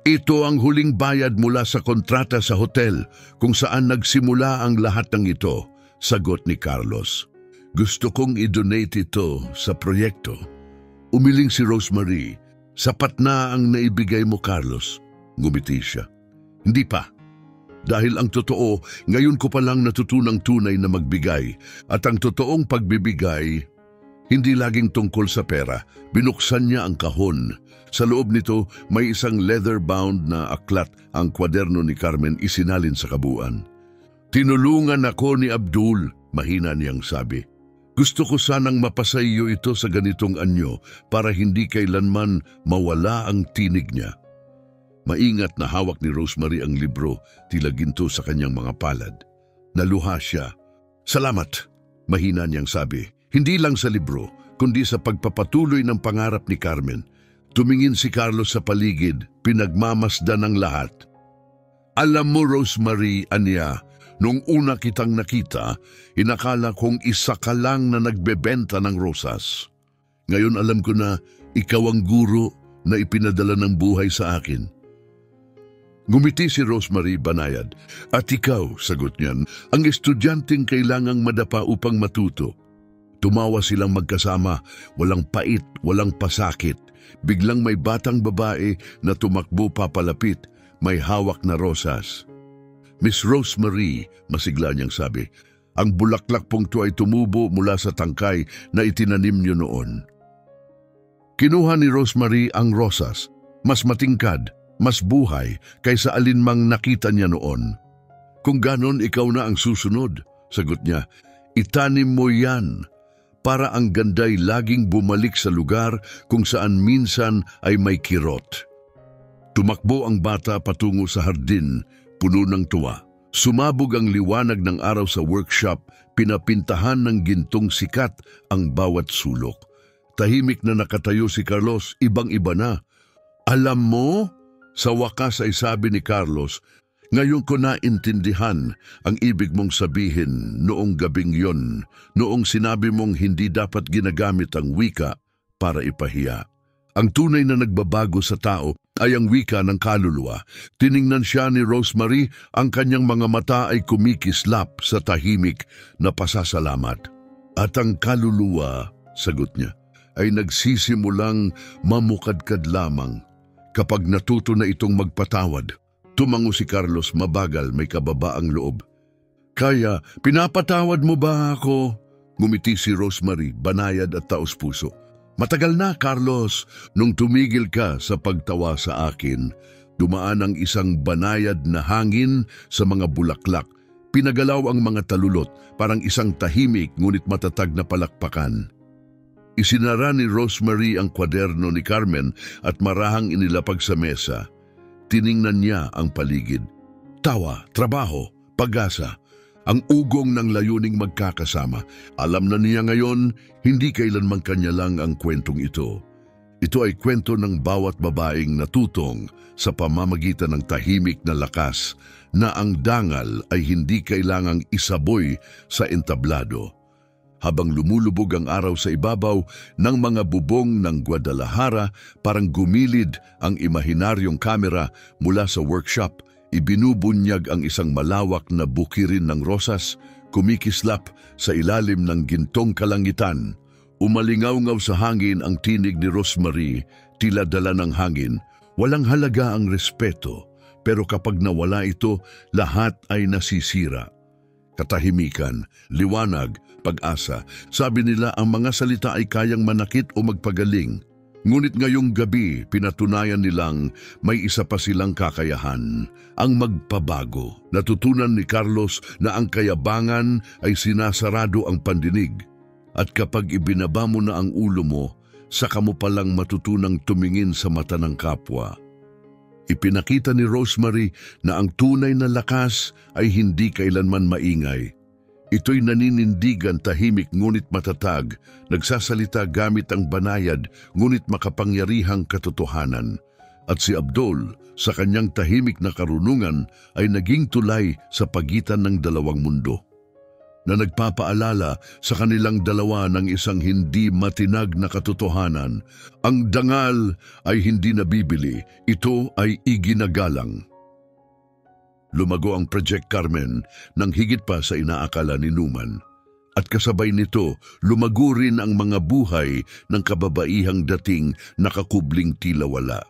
[SPEAKER 1] Ito ang huling bayad mula sa kontrata sa hotel kung saan nagsimula ang lahat ng ito, sagot ni Carlos. Gusto kong i-donate ito sa proyekto. Umiling si Rosemary. Sapat na ang naibigay mo, Carlos. Ngumiti siya. Hindi pa. Dahil ang totoo, ngayon ko palang natutunang tunay na magbigay. At ang totoong pagbibigay, hindi laging tungkol sa pera. Binuksan niya ang kahon. Sa loob nito, may isang leather-bound na aklat, ang kwaderno ni Carmen isinalin sa kabuuan. Tinulungan ako ni Abdul, mahina niyang sabi. Gusto ko sanang mapasa iyo ito sa ganitong anyo para hindi kailanman mawala ang tinig niya. Maingat na hawak ni Rosemary ang libro, tila ginto sa kanyang mga palad. Naluha siya. Salamat, mahina niyang sabi. Hindi lang sa libro, kundi sa pagpapatuloy ng pangarap ni Carmen. Tumingin si Carlos sa paligid, pinagmamasdan ng lahat. Alam mo, Rosemary, aniya, nung una kitang nakita, inakala kong isa ka lang na nagbebenta ng rosas. Ngayon alam ko na ikaw ang guro na ipinadala ng buhay sa akin. Ngumiti si Rosemary banayad. At ikaw, sagot niyan, ang estudyanteng kailangang madapa upang matuto. Tumawa silang magkasama, walang pait, walang pasakit. Biglang may batang babae na tumakbo papalapit, may hawak na rosas. Miss Rosemary, masigla niyang sabi, ang bulaklak pong to ay tumubo mula sa tangkay na itinanim niyo noon. Kinuha ni Rosemary ang rosas, mas matingkad, mas buhay kaysa alinmang nakita niya noon. Kung ganon, ikaw na ang susunod, sagot niya. Itanim mo yan para ang ganday laging bumalik sa lugar kung saan minsan ay may kirot. Tumakbo ang bata patungo sa hardin, puno ng tuwa. Sumabog ang liwanag ng araw sa workshop, pinapintahan ng gintong sikat ang bawat sulok. Tahimik na nakatayo si Carlos, ibang-iba na. Alam mo, sa wakas ay sabi ni Carlos, ngayon ko naintindihan ang ibig mong sabihin noong gabing yon, noong sinabi mong hindi dapat ginagamit ang wika para ipahiya. Ang tunay na nagbabago sa tao ay ang wika ng kaluluwa. Tiningnan siya ni Rosemary, ang kanyang mga mata ay kumikislap sa tahimik na pasasalamat. At ang kaluluwa, sagot niya, ay nagsisimulang mamukadkad lamang kapag natuto na itong magpatawad. Tumango si Carlos, mabagal, may kababaang loob. Kaya, pinapatawad mo ba ako? Ngumiti si Rosemary, banayad at taos-puso. Matagal na, Carlos, nung tumigil ka sa pagtawa sa akin, dumaan ang isang banayad na hangin sa mga bulaklak. Pinagalaw ang mga talulot, parang isang tahimik ngunit matatag na palakpakan. Isinara ni Rosemary ang kwaderno ni Carmen at marahang inilapag sa mesa. Tiningnan niya ang paligid. Tawa, trabaho, pag-asa, ang ugong ng layuning magkakasama. Alam na niya ngayon, hindi kailanman kanya lang ang kwentong ito. Ito ay kwento ng bawat babaeng natutong sa pamamagitan ng tahimik na lakas na ang dangal ay hindi kailangang isaboy sa entablado. Habang lumulubog ang araw sa ibabaw ng mga bubong ng Guadalajara, parang gumilid ang imahinaryong kamera mula sa workshop. Ibinubunyag ang isang malawak na bukirin ng rosas, kumikislap sa ilalim ng gintong kalangitan. Umalingaw-ngaw sa hangin ang tinig ni Rosemary, tila dala ng hangin. Walang halaga ang respeto, pero kapag nawala ito, lahat ay nasisira. katahimikan, liwanag, pag-asa. Sabi nila ang mga salita ay kayang manakit o magpagaling. Ngunit ngayong gabi, pinatunayan nilang may isa pa silang kakayahan, ang magpabago. Natutunan ni Carlos na ang kayabangan ay sinasarado ang pandinig. At kapag ibinaba mo na ang ulo mo, saka mo palang matutunang tumingin sa mata ng kapwa. Ipinakita ni Rosemary na ang tunay na lakas ay hindi kailanman maingay. Ito'y naninindigan, tahimik ngunit matatag, nagsasalita gamit ang banayad ngunit makapangyarihang katotohanan. At si Abdul, sa kanyang tahimik na karunungan, ay naging tulay sa pagitan ng dalawang mundo, na nagpapaalala sa kanilang dalawa ng isang hindi matinag na katotohanan. Ang dangal ay hindi nabibili, ito ay iginagalang. Lumago ang Project Carmen nang higit pa sa inaakala ni Numan. At kasabay nito, lumago rin ang mga buhay ng kababaihang dating nakakubling tila wala.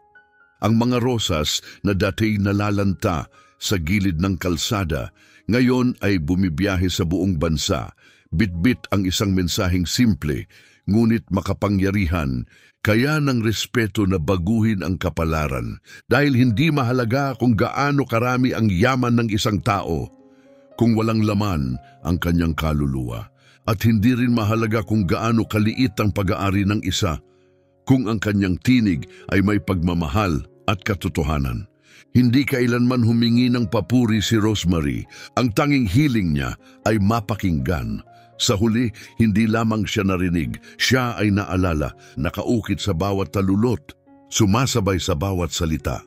[SPEAKER 1] Ang mga rosas na dati nalalanta sa gilid ng kalsada, ngayon ay bumibiyahe sa buong bansa. Bitbit ang isang mensaheng simple, ngunit makapangyarihan, kaya ng respeto na baguhin ang kapalaran. Dahil hindi mahalaga kung gaano karami ang yaman ng isang tao, kung walang laman ang kanyang kaluluwa. At hindi rin mahalaga kung gaano kaliit ang pag-aari ng isa, kung ang kanyang tinig ay may pagmamahal at katotohanan. Hindi kailanman humingi ng papuri si Rosemary. Ang tanging hiling niya ay mapakinggan. Sa huli, hindi lamang siya narinig, siya ay naalala, nakaukit sa bawat talulot, sumasabay sa bawat salita.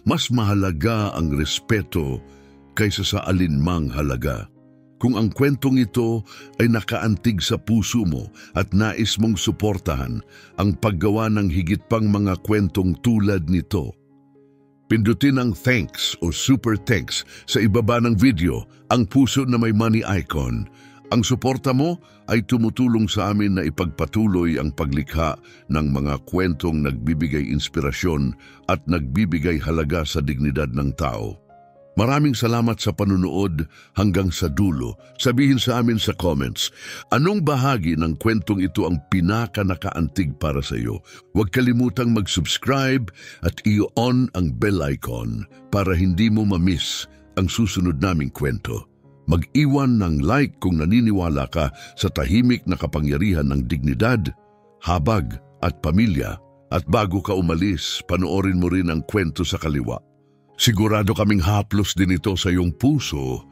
[SPEAKER 1] Mas mahalaga ang respeto kaysa sa alinmang halaga. Kung ang kwentong ito ay nakaantig sa puso mo at nais mong suportahan ang paggawa ng higit pang mga kwentong tulad nito, pindutin ang thanks o super thanks sa ibaba ng video, ang puso na may money icon. Ang suporta mo ay tumutulong sa amin na ipagpatuloy ang paglikha ng mga kwentong nagbibigay inspirasyon at nagbibigay halaga sa dignidad ng tao. Maraming salamat sa panunood hanggang sa dulo. Sabihin sa amin sa comments, anong bahagi ng kwentong ito ang pinaka-nakaantig para sa iyo? Huwag kalimutang mag-subscribe at i-on ang bell icon para hindi mo ma-miss ang susunod naming kwento. Mag-iwan ng like kung naniniwala ka sa tahimik na kapangyarihan ng dignidad, habag at pamilya. At bago ka umalis, panoorin mo rin ang kwento sa kaliwa. Sigurado kaming haplos din ito sa iyong puso